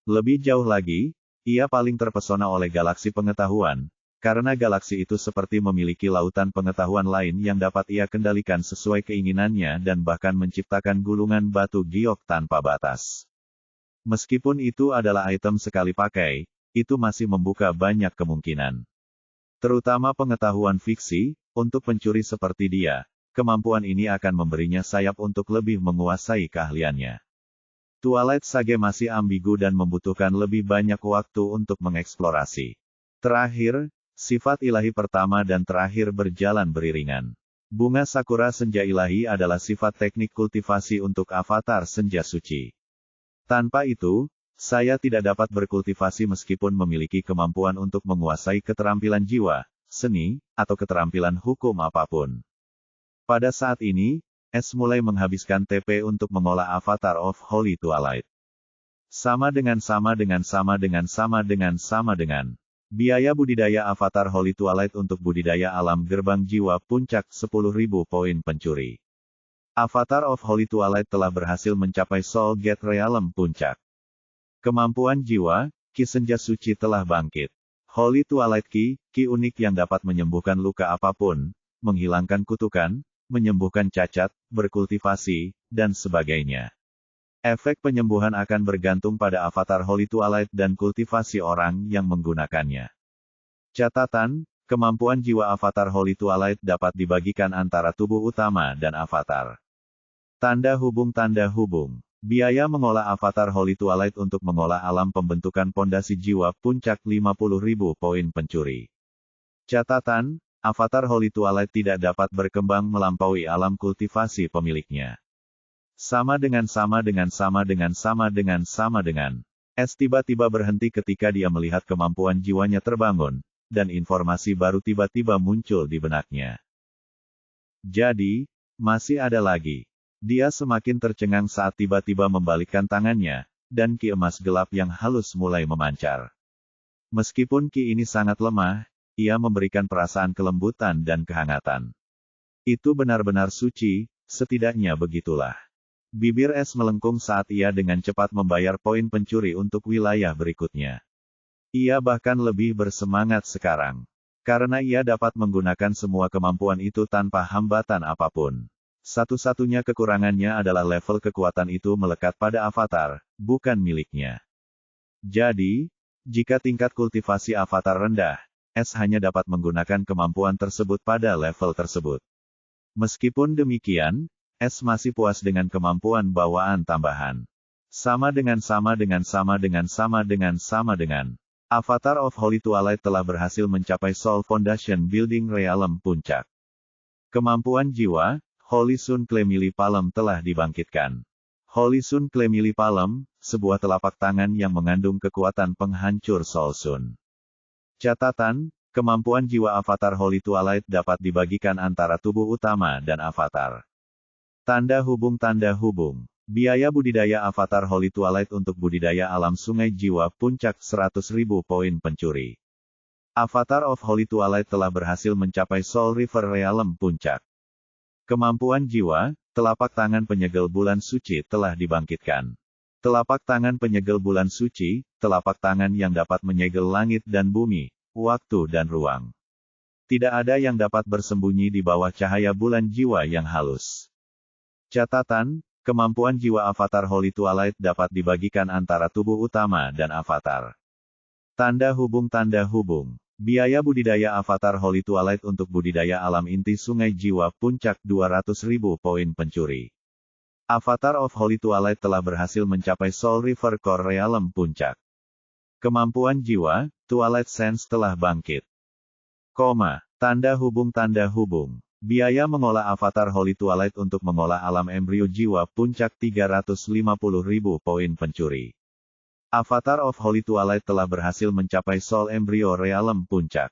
Lebih jauh lagi, ia paling terpesona oleh galaksi pengetahuan, karena galaksi itu seperti memiliki lautan pengetahuan lain yang dapat ia kendalikan sesuai keinginannya dan bahkan menciptakan gulungan batu giok tanpa batas. Meskipun itu adalah item sekali pakai, itu masih membuka banyak kemungkinan. Terutama pengetahuan fiksi, untuk pencuri seperti dia, kemampuan ini akan memberinya sayap untuk lebih menguasai keahliannya. Twilight Sage masih ambigu dan membutuhkan lebih banyak waktu untuk mengeksplorasi. Terakhir, sifat ilahi pertama dan terakhir berjalan beriringan. Bunga sakura senja ilahi adalah sifat teknik kultivasi untuk avatar senja suci. Tanpa itu, saya tidak dapat berkultivasi meskipun memiliki kemampuan untuk menguasai keterampilan jiwa, seni, atau keterampilan hukum apapun. Pada saat ini, S mulai menghabiskan TP untuk mengolah Avatar of Holy Twilight. Sama dengan. Biaya budidaya Avatar Holy Twilight untuk budidaya alam gerbang jiwa puncak 10.000 poin pencuri. Avatar of Holy Twilight telah berhasil mencapai Soul Gate Realm puncak. Kemampuan jiwa, Ki Senja Suci telah bangkit. Holy Twilight Ki unik yang dapat menyembuhkan luka apapun, menghilangkan kutukan, menyembuhkan cacat, berkultivasi, dan sebagainya. Efek penyembuhan akan bergantung pada Avatar Holy Twilight dan kultivasi orang yang menggunakannya. Catatan, kemampuan jiwa Avatar Holy Twilight dapat dibagikan antara tubuh utama dan Avatar. Tanda hubung. Biaya mengolah Avatar Holy Twilight untuk mengolah alam pembentukan pondasi jiwa puncak 50.000 poin pencuri. Catatan, Avatar Holy Twilight tidak dapat berkembang melampaui alam kultivasi pemiliknya. Sama dengan. S tiba-tiba berhenti ketika dia melihat kemampuan jiwanya terbangun, dan informasi baru tiba-tiba muncul di benaknya. Jadi, masih ada lagi. Dia semakin tercengang saat tiba-tiba membalikkan tangannya, dan ki emas gelap yang halus mulai memancar. Meskipun ki ini sangat lemah, ia memberikan perasaan kelembutan dan kehangatan. Itu benar-benar suci, setidaknya begitulah. Bibir S melengkung saat ia dengan cepat membayar poin pencuri untuk wilayah berikutnya. Ia bahkan lebih bersemangat sekarang. Karena ia dapat menggunakan semua kemampuan itu tanpa hambatan apapun. Satu-satunya kekurangannya adalah level kekuatan itu melekat pada avatar, bukan miliknya. Jadi, jika tingkat kultivasi avatar rendah, S hanya dapat menggunakan kemampuan tersebut pada level tersebut. Meskipun demikian, S masih puas dengan kemampuan bawaan tambahan. Sama dengan. Avatar of Holy Twilight telah berhasil mencapai Soul Foundation Building Realm puncak. Kemampuan jiwa, Holy Sun Clemili Palm telah dibangkitkan. Holy Sun Clemili Palm, sebuah telapak tangan yang mengandung kekuatan penghancur Soul Sun. Catatan, kemampuan jiwa Avatar Holy Twilight dapat dibagikan antara tubuh utama dan avatar. Tanda hubung. Biaya budidaya Avatar Holy Twilight untuk budidaya alam sungai jiwa puncak 100.000 poin pencuri. Avatar of Holy Twilight telah berhasil mencapai Soul River Realm puncak. Kemampuan jiwa, telapak tangan penyegel bulan suci telah dibangkitkan. Telapak tangan penyegel bulan suci, telapak tangan yang dapat menyegel langit dan bumi, waktu dan ruang. Tidak ada yang dapat bersembunyi di bawah cahaya bulan jiwa yang halus. Catatan, kemampuan jiwa Avatar Holy Twilight dapat dibagikan antara tubuh utama dan avatar. Tanda hubung. Biaya budidaya Avatar Holy Twilight untuk budidaya alam inti sungai jiwa puncak 200.000 poin pencuri. Avatar of Holy Twilight telah berhasil mencapai Soul River Core Realm puncak. Kemampuan jiwa, Twilight Sense telah bangkit. Tanda hubung. Biaya mengolah Avatar Holy Twilight untuk mengolah alam embrio jiwa puncak 350.000 poin pencuri. Avatar of Holy Twilight telah berhasil mencapai Soul Embryo Realm puncak.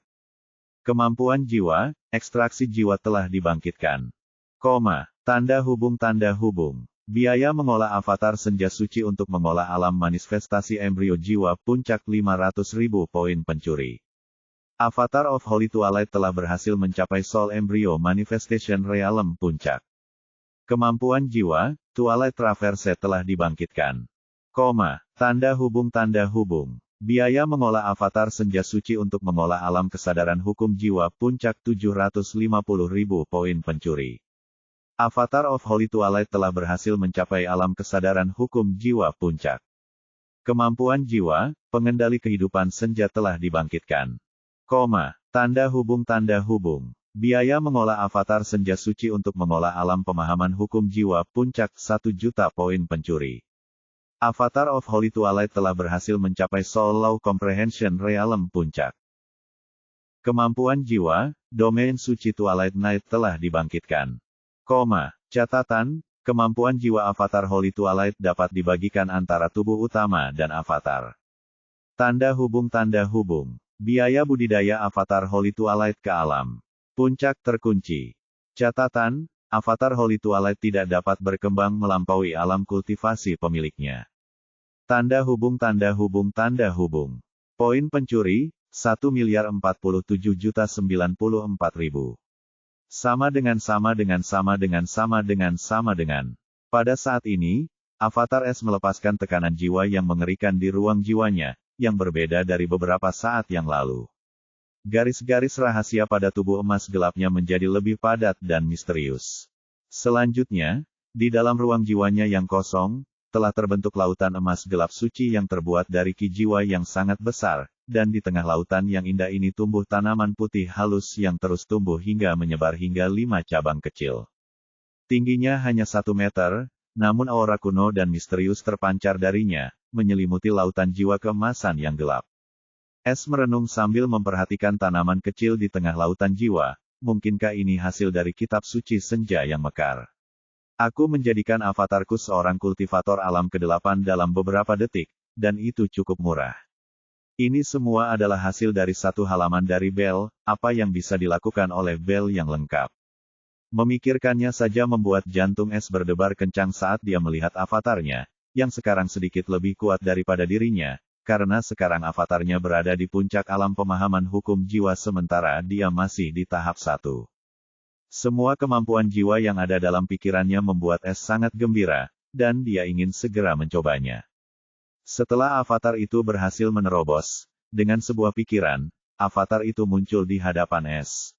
Kemampuan jiwa, ekstraksi jiwa telah dibangkitkan. Tanda hubung. Biaya mengolah Avatar Senja Suci untuk mengolah alam manifestasi embrio jiwa puncak 500.000 poin pencuri. Avatar of Holy Twilight telah berhasil mencapai Soul Embryo Manifestation Realm puncak. Kemampuan jiwa, Twilight Traverse telah dibangkitkan. Tanda hubung. Biaya mengolah Avatar Senja Suci untuk mengolah alam kesadaran hukum jiwa puncak 750.000 poin pencuri. Avatar of Holy Twilight telah berhasil mencapai alam kesadaran hukum jiwa puncak. Kemampuan jiwa, pengendali kehidupan senja telah dibangkitkan. Tanda hubung. Biaya mengolah Avatar Senja Suci untuk mengolah alam pemahaman hukum jiwa puncak 1 juta poin pencuri. Avatar of Holy Twilight telah berhasil mencapai Soul Law Comprehension Realm puncak. Kemampuan jiwa, domain suci Twilight Knight telah dibangkitkan. Catatan, kemampuan jiwa avatar Holy Twilight dapat dibagikan antara tubuh utama dan avatar. Tanda hubung. Biaya budidaya avatar Holy Twilight ke alam. Puncak terkunci. Catatan, avatar Holy Twilight tidak dapat berkembang melampaui alam kultivasi pemiliknya. Tanda hubung. Poin pencuri, 1.047.094.000. Sama dengan. Pada saat ini, avatar S melepaskan tekanan jiwa yang mengerikan di ruang jiwanya, yang berbeda dari beberapa saat yang lalu. Garis-garis rahasia pada tubuh emas gelapnya menjadi lebih padat dan misterius. Selanjutnya, di dalam ruang jiwanya yang kosong, telah terbentuk lautan emas gelap suci yang terbuat dari ki jiwa yang sangat besar, dan di tengah lautan yang indah ini tumbuh tanaman putih halus yang terus tumbuh hingga menyebar hingga 5 cabang kecil. Tingginya hanya 1 meter, namun aura kuno dan misterius terpancar darinya, menyelimuti lautan jiwa keemasan yang gelap. S merenung sambil memperhatikan tanaman kecil di tengah lautan jiwa, mungkinkah ini hasil dari kitab suci senja yang mekar? Aku menjadikan avatarku seorang kultivator alam ke-8 dalam beberapa detik, dan itu cukup murah. Ini semua adalah hasil dari 1 halaman dari Bell, apa yang bisa dilakukan oleh Bell yang lengkap. Memikirkannya saja membuat jantung S berdebar kencang saat dia melihat avatarnya, yang sekarang sedikit lebih kuat daripada dirinya, karena sekarang avatarnya berada di puncak alam pemahaman hukum jiwa sementara dia masih di tahap 1. Semua kemampuan jiwa yang ada dalam pikirannya membuat S sangat gembira, dan dia ingin segera mencobanya. Setelah avatar itu berhasil menerobos, dengan sebuah pikiran, avatar itu muncul di hadapan S.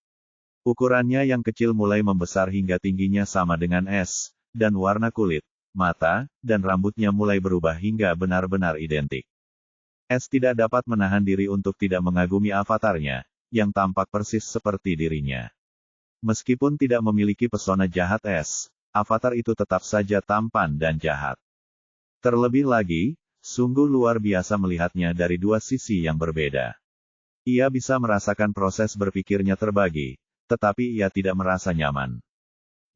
Ukurannya yang kecil mulai membesar hingga tingginya sama dengan S, dan warna kulit, mata, dan rambutnya mulai berubah hingga benar-benar identik. S tidak dapat menahan diri untuk tidak mengagumi avatarnya, yang tampak persis seperti dirinya. Meskipun tidak memiliki pesona jahat S, avatar itu tetap saja tampan dan jahat. Terlebih lagi, sungguh luar biasa melihatnya dari 2 sisi yang berbeda. Ia bisa merasakan proses berpikirnya terbagi, tetapi ia tidak merasa nyaman.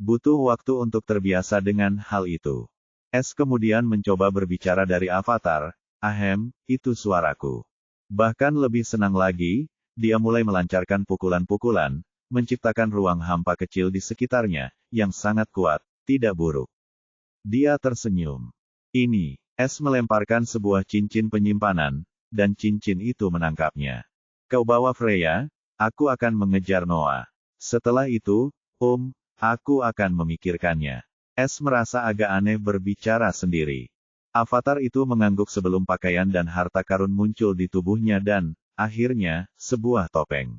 Butuh waktu untuk terbiasa dengan hal itu. S kemudian mencoba berbicara dari avatar, "Ahem, itu suaraku." Bahkan lebih senang lagi, dia mulai melancarkan pukulan-pukulan, menciptakan ruang hampa kecil di sekitarnya, yang sangat kuat, tidak buruk. Dia tersenyum. Ini. S melemparkan sebuah cincin penyimpanan, dan cincin itu menangkapnya. "Kau bawa Freya, aku akan mengejar Noah. Setelah itu, aku akan memikirkannya." S merasa agak aneh berbicara sendiri. Avatar itu mengangguk sebelum pakaian dan harta karun muncul di tubuhnya dan, akhirnya, sebuah topeng.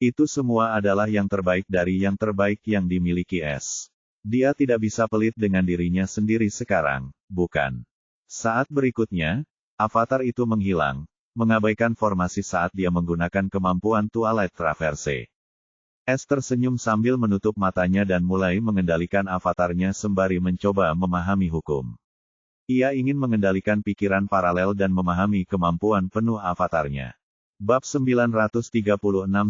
Itu semua adalah yang terbaik dari yang terbaik yang dimiliki S. Dia tidak bisa pelit dengan dirinya sendiri sekarang, bukan? Saat berikutnya, avatar itu menghilang, mengabaikan formasi saat dia menggunakan kemampuan Twilight Traverse. S tersenyum sambil menutup matanya dan mulai mengendalikan avatarnya sembari mencoba memahami hukum. Ia ingin mengendalikan pikiran paralel dan memahami kemampuan penuh avatarnya. Bab 936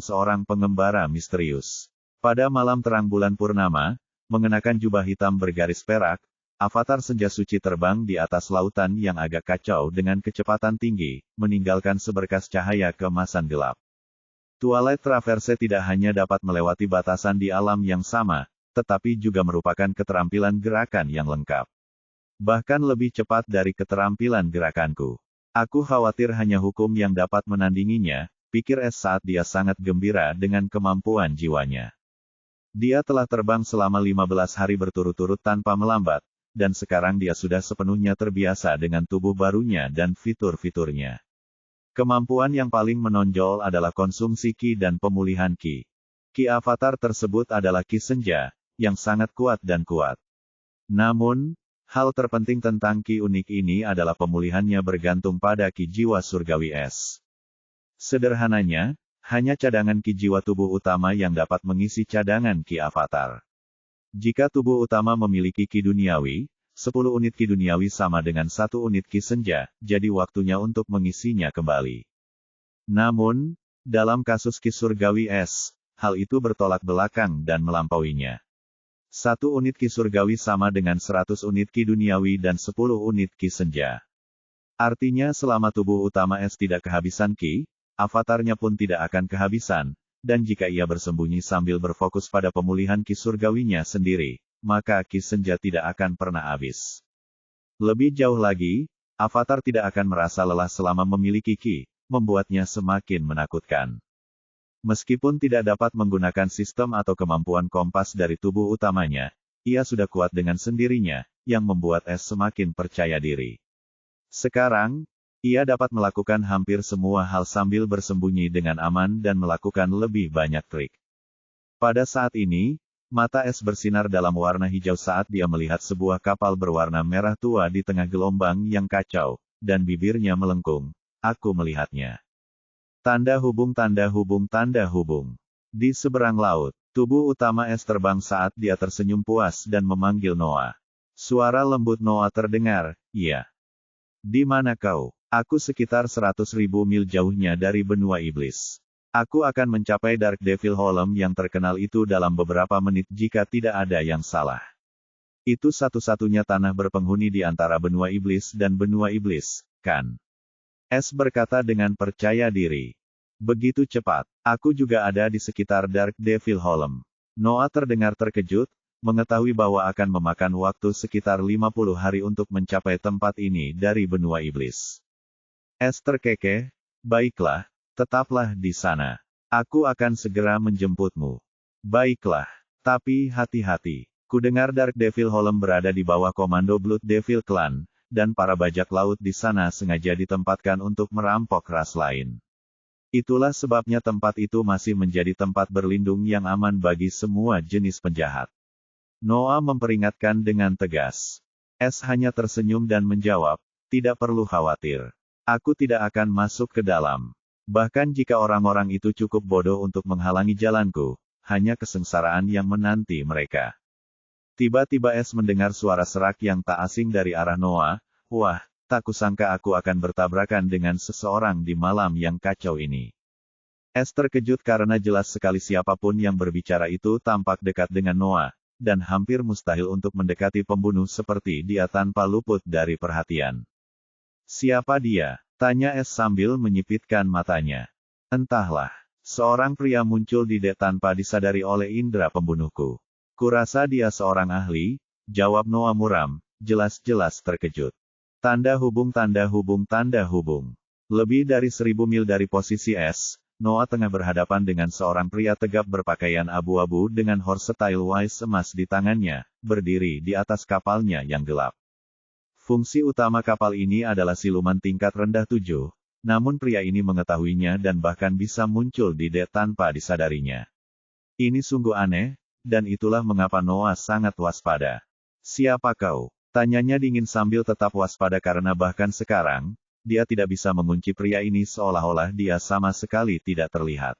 Seorang Pengembara Misterius. Pada malam terang bulan purnama, mengenakan jubah hitam bergaris perak, avatar senja suci terbang di atas lautan yang agak kacau dengan kecepatan tinggi, meninggalkan seberkas cahaya keemasan gelap. Twilight Traverse tidak hanya dapat melewati batasan di alam yang sama, tetapi juga merupakan keterampilan gerakan yang lengkap. Bahkan lebih cepat dari keterampilan gerakanku. Aku khawatir hanya hukum yang dapat menandinginya, pikir S saat dia sangat gembira dengan kemampuan jiwanya. Dia telah terbang selama 15 hari berturut-turut tanpa melambat, dan sekarang dia sudah sepenuhnya terbiasa dengan tubuh barunya dan fitur-fiturnya. Kemampuan yang paling menonjol adalah konsumsi ki dan pemulihan ki. Ki avatar tersebut adalah ki senja, yang sangat kuat dan kuat. Namun, hal terpenting tentang ki unik ini adalah pemulihannya bergantung pada ki jiwa surgawi S. Sederhananya, hanya cadangan ki jiwa tubuh utama yang dapat mengisi cadangan ki avatar. Jika tubuh utama memiliki ki duniawi, 10 unit ki duniawi sama dengan 1 unit ki senja, jadi waktunya untuk mengisinya kembali. Namun, Dalam kasus Ki Surgawi S, hal itu bertolak belakang dan melampauinya. 1 unit Ki Surgawi sama dengan 100 unit Ki Duniawi dan 10 unit Ki Senja. Artinya selama tubuh utama S tidak kehabisan Ki, avatarnya pun tidak akan kehabisan, dan jika ia bersembunyi sambil berfokus pada pemulihan Ki Surgawinya sendiri, maka Ki Senja tidak akan pernah habis. Lebih jauh lagi, avatar tidak akan merasa lelah selama memiliki Ki, membuatnya semakin menakutkan. Meskipun tidak dapat menggunakan sistem atau kemampuan kompas dari tubuh utamanya, ia sudah kuat dengan sendirinya, yang membuat S semakin percaya diri. Sekarang, ia dapat melakukan hampir semua hal sambil bersembunyi dengan aman dan melakukan lebih banyak trik. Pada saat ini, mata S bersinar dalam warna hijau saat dia melihat sebuah kapal berwarna merah tua di tengah gelombang yang kacau, dan bibirnya melengkung. Aku melihatnya. Tanda hubung tanda hubung tanda hubung. Di seberang laut, tubuh utama S terbang saat dia tersenyum puas dan memanggil Noah. Suara lembut Noah terdengar, "Iya. Di mana kau?" "Aku sekitar 100.000 mil jauhnya dari benua iblis. Aku akan mencapai Dark Devil Holm yang terkenal itu dalam beberapa menit jika tidak ada yang salah. Itu satu-satunya tanah berpenghuni di antara benua iblis dan benua iblis, kan?" S berkata dengan percaya diri. "Begitu cepat. Aku juga ada di sekitar Dark Devil Holm." Noah terdengar terkejut, mengetahui bahwa akan memakan waktu sekitar 50 hari untuk mencapai tempat ini dari benua iblis. S terkekeh, "Baiklah, tetaplah di sana. Aku akan segera menjemputmu." "Baiklah. Tapi hati-hati. Kudengar Dark Devil Holm berada di bawah komando Blood Devil Clan, dan para bajak laut di sana sengaja ditempatkan untuk merampok ras lain. Itulah sebabnya tempat itu masih menjadi tempat berlindung yang aman bagi semua jenis penjahat." Noah memperingatkan dengan tegas. S hanya tersenyum dan menjawab, "Tidak perlu khawatir. Aku tidak akan masuk ke dalam. Bahkan jika orang-orang itu cukup bodoh untuk menghalangi jalanku, hanya kesengsaraan yang menanti mereka." Tiba-tiba S mendengar suara serak yang tak asing dari arah Noah. "Wah, tak kusangka aku akan bertabrakan dengan seseorang di malam yang kacau ini." S terkejut karena jelas sekali siapapun yang berbicara itu tampak dekat dengan Noah, dan hampir mustahil untuk mendekati pembunuh seperti dia tanpa luput dari perhatian. "Siapa dia?" tanya S sambil menyipitkan matanya. "Entahlah. Seorang pria muncul di dek tanpa disadari oleh indera pembunuhku. Kurasa dia seorang ahli," jawab Noah muram, jelas-jelas terkejut. Tanda hubung tanda hubung tanda hubung. Lebih dari 1000 mil dari posisi S, Noah tengah berhadapan dengan seorang pria tegap berpakaian abu-abu dengan horsetail wise emas di tangannya, berdiri di atas kapalnya yang gelap. Fungsi utama kapal ini adalah siluman tingkat rendah 7, namun pria ini mengetahuinya dan bahkan bisa muncul di dek tanpa disadarinya. Ini sungguh aneh, dan itulah mengapa Noah sangat waspada. "Siapa kau?" tanyanya dingin sambil tetap waspada karena bahkan sekarang, dia tidak bisa mengunci pria ini seolah-olah dia sama sekali tidak terlihat.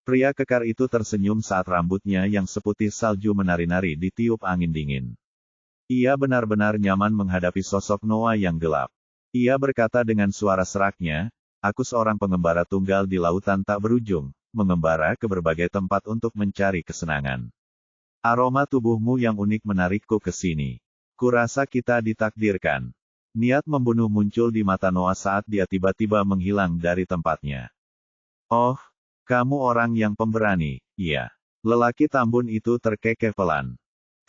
Pria kekar itu tersenyum saat rambutnya yang seputih salju menari-nari ditiup angin dingin. Ia benar-benar nyaman menghadapi sosok Noah yang gelap. Ia berkata dengan suara seraknya, "Aku seorang pengembara tunggal di lautan tak berujung, mengembara ke berbagai tempat untuk mencari kesenangan. Aroma tubuhmu yang unik menarikku ke sini. Kurasa kita ditakdirkan." Niat membunuh muncul di mata Noah saat dia tiba-tiba menghilang dari tempatnya. "Oh, kamu orang yang pemberani." "Iya." Lelaki tambun itu terkekeh pelan.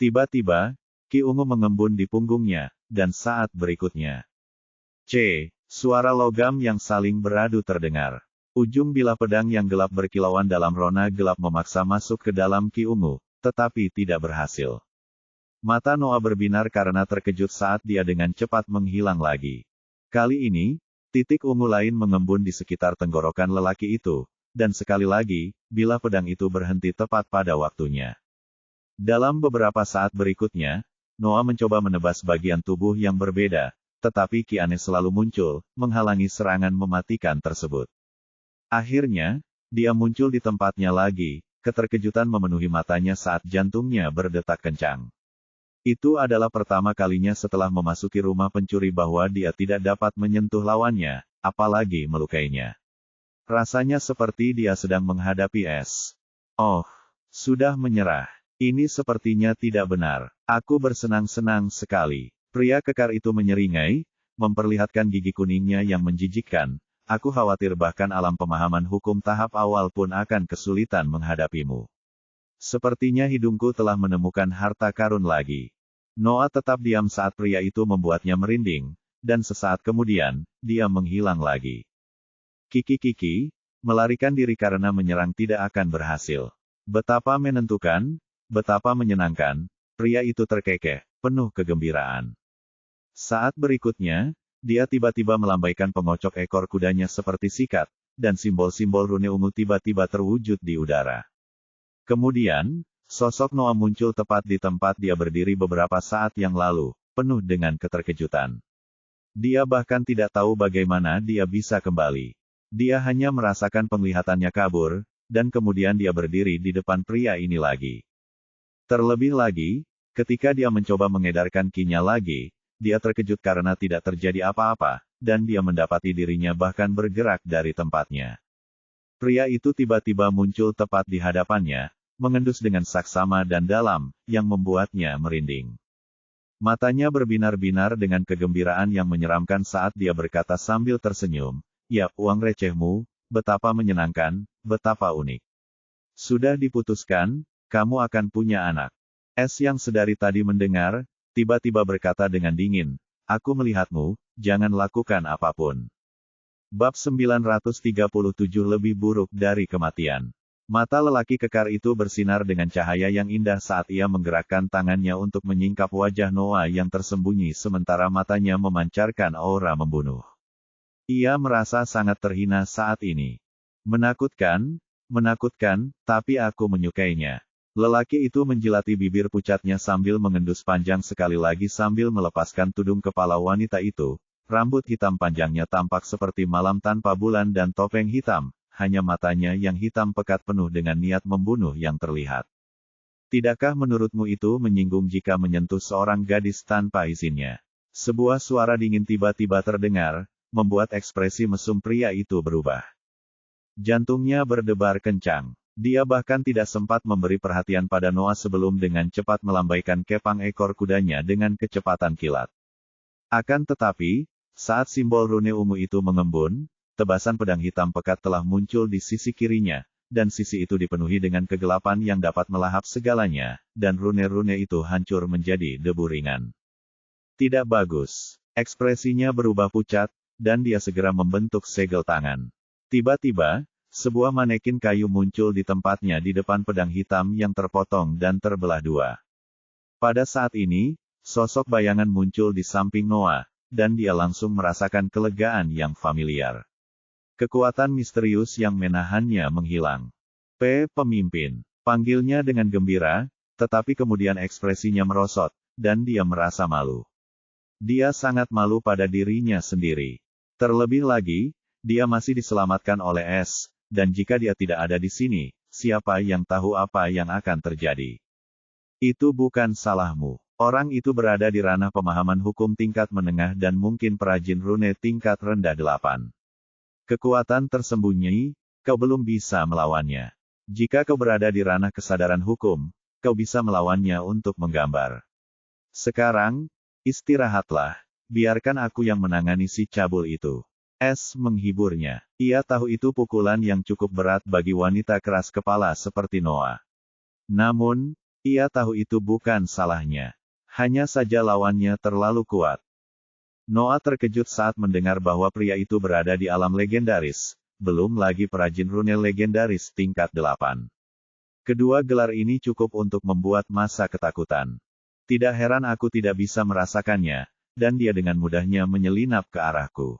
Tiba-tiba, Ki Ungu mengembun di punggungnya, dan saat berikutnya, suara logam yang saling beradu terdengar. Ujung bilah pedang yang gelap berkilauan dalam rona gelap memaksa masuk ke dalam Ki Ungu, tetapi tidak berhasil. Mata Noah berbinar karena terkejut saat dia dengan cepat menghilang lagi. Kali ini, titik ungu lain mengembun di sekitar tenggorokan lelaki itu, dan sekali lagi, bilah pedang itu berhenti tepat pada waktunya. Dalam beberapa saat berikutnya, Noah mencoba menebas bagian tubuh yang berbeda, tetapi ki aneh selalu muncul, menghalangi serangan mematikan tersebut. Akhirnya, dia muncul di tempatnya lagi. Keterkejutan memenuhi matanya saat jantungnya berdetak kencang. Itu adalah pertama kalinya setelah memasuki rumah pencuri bahwa dia tidak dapat menyentuh lawannya, apalagi melukainya. Rasanya seperti dia sedang menghadapi es. Oh, sudah menyerah. Ini sepertinya tidak benar. Aku bersenang-senang sekali. Pria kekar itu menyeringai, memperlihatkan gigi kuningnya yang menjijikkan. Aku khawatir bahkan alam pemahaman hukum tahap awal pun akan kesulitan menghadapimu. Sepertinya hidungku telah menemukan harta karun lagi. Noah tetap diam saat pria itu membuatnya merinding, dan sesaat kemudian, dia menghilang lagi. Kiki, melarikan diri karena menyerang tidak akan berhasil. Betapa menentukan, betapa menyenangkan, pria itu terkekeh, penuh kegembiraan. Saat berikutnya, dia tiba-tiba melambaikan pengocok ekor kudanya seperti sikat, dan simbol-simbol rune ungu tiba-tiba terwujud di udara. Kemudian, sosok Noah muncul tepat di tempat dia berdiri beberapa saat yang lalu, penuh dengan keterkejutan. Dia bahkan tidak tahu bagaimana dia bisa kembali. Dia hanya merasakan penglihatannya kabur, dan kemudian dia berdiri di depan pria ini lagi. Terlebih lagi, ketika dia mencoba mengedarkan ki-nya lagi, dia terkejut karena tidak terjadi apa-apa, dan dia mendapati dirinya bahkan bergerak dari tempatnya. Pria itu tiba-tiba muncul tepat di hadapannya, mengendus dengan saksama dan dalam, yang membuatnya merinding. Matanya berbinar-binar dengan kegembiraan yang menyeramkan saat dia berkata sambil tersenyum, "Yap, uang recehmu, betapa menyenangkan, betapa unik. Sudah diputuskan, kamu akan punya anak." Es yang sedari tadi mendengar, tiba-tiba berkata dengan dingin, "Aku melihatmu, jangan lakukan apapun." Bab 937 lebih buruk dari kematian. Mata lelaki kekar itu bersinar dengan cahaya yang indah saat ia menggerakkan tangannya untuk menyingkap wajah Noah yang tersembunyi sementara matanya memancarkan aura membunuh. Ia merasa sangat terhina saat ini. Menakutkan, tapi aku menyukainya. Lelaki itu menjilati bibir pucatnya sambil mengendus panjang sekali lagi sambil melepaskan tudung kepala wanita itu. Rambut hitam panjangnya tampak seperti malam tanpa bulan dan topeng hitam, hanya matanya yang hitam pekat penuh dengan niat membunuh yang terlihat. Tidakkah menurutmu itu menyinggung jika menyentuh seorang gadis tanpa izinnya? Sebuah suara dingin tiba-tiba terdengar, membuat ekspresi mesum pria itu berubah. Jantungnya berdebar kencang. Dia bahkan tidak sempat memberi perhatian pada Noah sebelum dengan cepat melambaikan kepang ekor kudanya dengan kecepatan kilat. Akan tetapi, saat simbol rune ungu itu mengembun, tebasan pedang hitam pekat telah muncul di sisi kirinya, dan sisi itu dipenuhi dengan kegelapan yang dapat melahap segalanya, dan rune-rune itu hancur menjadi debu ringan. Tidak bagus. Ekspresinya berubah pucat, dan dia segera membentuk segel tangan. Tiba-tiba, sebuah manekin kayu muncul di tempatnya di depan pedang hitam yang terpotong dan terbelah dua. Pada saat ini, sosok bayangan muncul di samping Noah, dan dia langsung merasakan kelegaan yang familiar. Kekuatan misterius yang menahannya menghilang. Pemimpin, panggilnya dengan gembira, tetapi kemudian ekspresinya merosot, dan dia merasa malu. Dia sangat malu pada dirinya sendiri. Terlebih lagi, dia masih diselamatkan oleh Es, dan jika dia tidak ada di sini, siapa yang tahu apa yang akan terjadi? Itu bukan salahmu. Orang itu berada di ranah pemahaman hukum tingkat menengah dan mungkin perajin rune tingkat rendah 8. Kekuatan tersembunyi, kau belum bisa melawannya. Jika kau berada di ranah kesadaran hukum, kau bisa melawannya untuk menggambar. Sekarang, istirahatlah, biarkan aku yang menangani si cabul itu. Es menghiburnya. Ia tahu itu pukulan yang cukup berat bagi wanita keras kepala seperti Noah. Namun, ia tahu itu bukan salahnya. Hanya saja lawannya terlalu kuat. Noah terkejut saat mendengar bahwa pria itu berada di alam legendaris, belum lagi perajin rune legendaris tingkat 8. Kedua gelar ini cukup untuk membuat masa ketakutan. Tidak heran aku tidak bisa merasakannya, dan dia dengan mudahnya menyelinap ke arahku.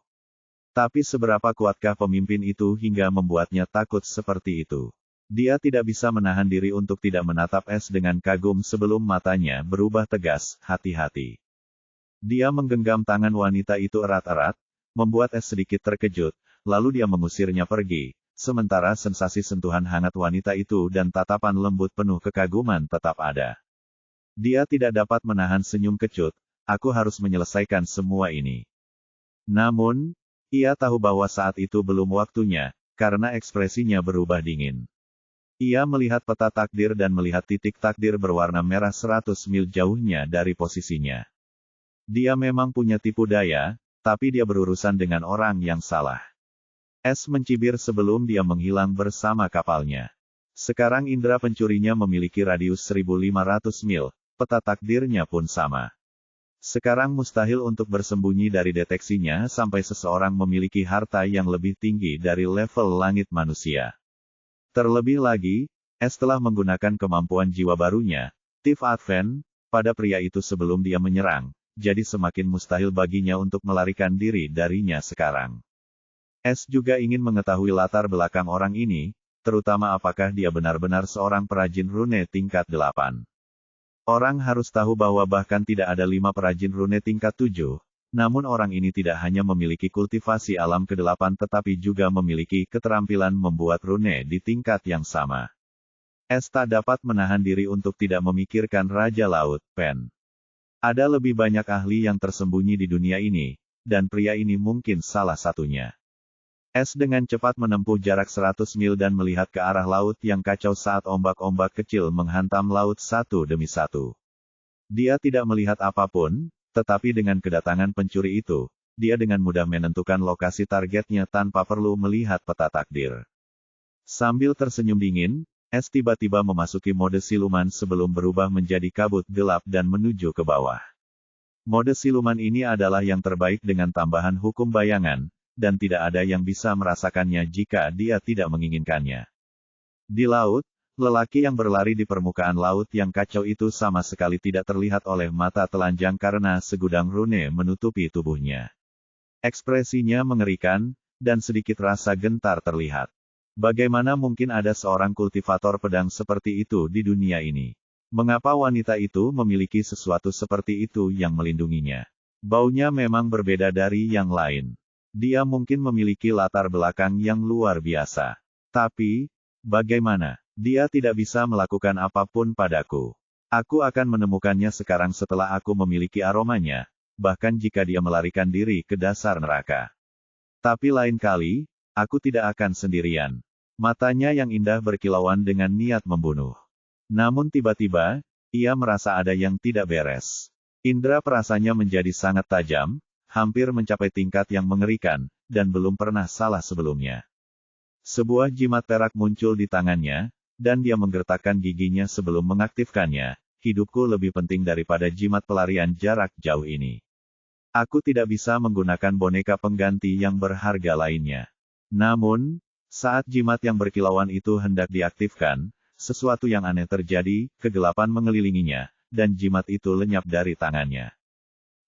Tapi seberapa kuatkah pemimpin itu hingga membuatnya takut seperti itu? Dia tidak bisa menahan diri untuk tidak menatap Es dengan kagum sebelum matanya berubah tegas, hati-hati. Dia menggenggam tangan wanita itu erat-erat, membuat Es sedikit terkejut, lalu dia mengusirnya pergi, sementara sensasi sentuhan hangat wanita itu dan tatapan lembut penuh kekaguman tetap ada. Dia tidak dapat menahan senyum kecut, aku harus menyelesaikan semua ini. Namun, ia tahu bahwa saat itu belum waktunya, karena ekspresinya berubah dingin. Ia melihat peta takdir dan melihat titik takdir berwarna merah 100 mil jauhnya dari posisinya. Dia memang punya tipu daya, tapi dia berurusan dengan orang yang salah. S mencibir sebelum dia menghilang bersama kapalnya. Sekarang indera pencurinya memiliki radius 1500 mil, peta takdirnya pun sama. Sekarang mustahil untuk bersembunyi dari deteksinya sampai seseorang memiliki harta yang lebih tinggi dari level langit manusia. Terlebih lagi, S telah menggunakan kemampuan jiwa barunya, Thief Advent, pada pria itu sebelum dia menyerang, jadi semakin mustahil baginya untuk melarikan diri darinya sekarang. S juga ingin mengetahui latar belakang orang ini, terutama apakah dia benar-benar seorang perajin rune tingkat 8. Orang harus tahu bahwa bahkan tidak ada 5 perajin rune tingkat 7, namun orang ini tidak hanya memiliki kultivasi alam ke-8 tetapi juga memiliki keterampilan membuat rune di tingkat yang sama. S tak dapat menahan diri untuk tidak memikirkan Raja Laut, Pen. Ada lebih banyak ahli yang tersembunyi di dunia ini, dan pria ini mungkin salah satunya. S dengan cepat menempuh jarak 100 mil dan melihat ke arah laut yang kacau saat ombak-ombak kecil menghantam laut satu demi satu. Dia tidak melihat apapun, tetapi dengan kedatangan pencuri itu, dia dengan mudah menentukan lokasi targetnya tanpa perlu melihat peta takdir. Sambil tersenyum dingin, S tiba-tiba memasuki mode siluman sebelum berubah menjadi kabut gelap dan menuju ke bawah. Mode siluman ini adalah yang terbaik dengan tambahan hukum bayangan, dan tidak ada yang bisa merasakannya jika dia tidak menginginkannya. Di laut, lelaki yang berlari di permukaan laut yang kacau itu sama sekali tidak terlihat oleh mata telanjang karena segudang rune menutupi tubuhnya. Ekspresinya mengerikan, dan sedikit rasa gentar terlihat. Bagaimana mungkin ada seorang kultivator pedang seperti itu di dunia ini? Mengapa wanita itu memiliki sesuatu seperti itu yang melindunginya? Baunya memang berbeda dari yang lain. Dia mungkin memiliki latar belakang yang luar biasa. Tapi, bagaimana? Dia tidak bisa melakukan apapun padaku. Aku akan menemukannya sekarang setelah aku memiliki aromanya, bahkan jika dia melarikan diri ke dasar neraka. Tapi lain kali, aku tidak akan sendirian. Matanya yang indah berkilauan dengan niat membunuh. Namun tiba-tiba, ia merasa ada yang tidak beres. Indera perasanya menjadi sangat tajam, hampir mencapai tingkat yang mengerikan, dan belum pernah salah sebelumnya. Sebuah jimat perak muncul di tangannya, dan dia menggertakkan giginya sebelum mengaktifkannya. Hidupku lebih penting daripada jimat pelarian jarak jauh ini. Aku tidak bisa menggunakan boneka pengganti yang berharga lainnya. Namun, saat jimat yang berkilauan itu hendak diaktifkan, sesuatu yang aneh terjadi, kegelapan mengelilinginya, dan jimat itu lenyap dari tangannya.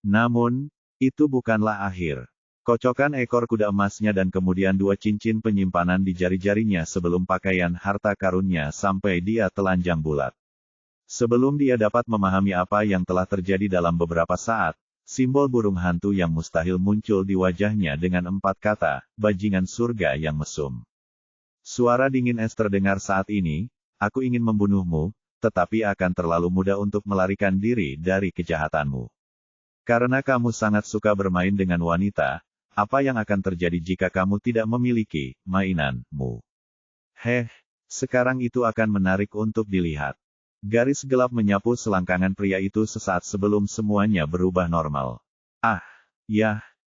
Namun, itu bukanlah akhir. Kocokan ekor kuda emasnya dan kemudian 2 cincin penyimpanan di jari-jarinya sebelum pakaian harta karunnya sampai dia telanjang bulat. Sebelum dia dapat memahami apa yang telah terjadi dalam beberapa saat, simbol burung hantu yang mustahil muncul di wajahnya dengan 4 kata, bajingan surga yang mesum. Suara dingin S terdengar saat ini, aku ingin membunuhmu, tetapi akan terlalu mudah untuk melarikan diri dari kejahatanmu. Karena kamu sangat suka bermain dengan wanita, apa yang akan terjadi jika kamu tidak memiliki mainanmu? Sekarang itu akan menarik untuk dilihat. Garis gelap menyapu selangkangan pria itu sesaat sebelum semuanya berubah normal.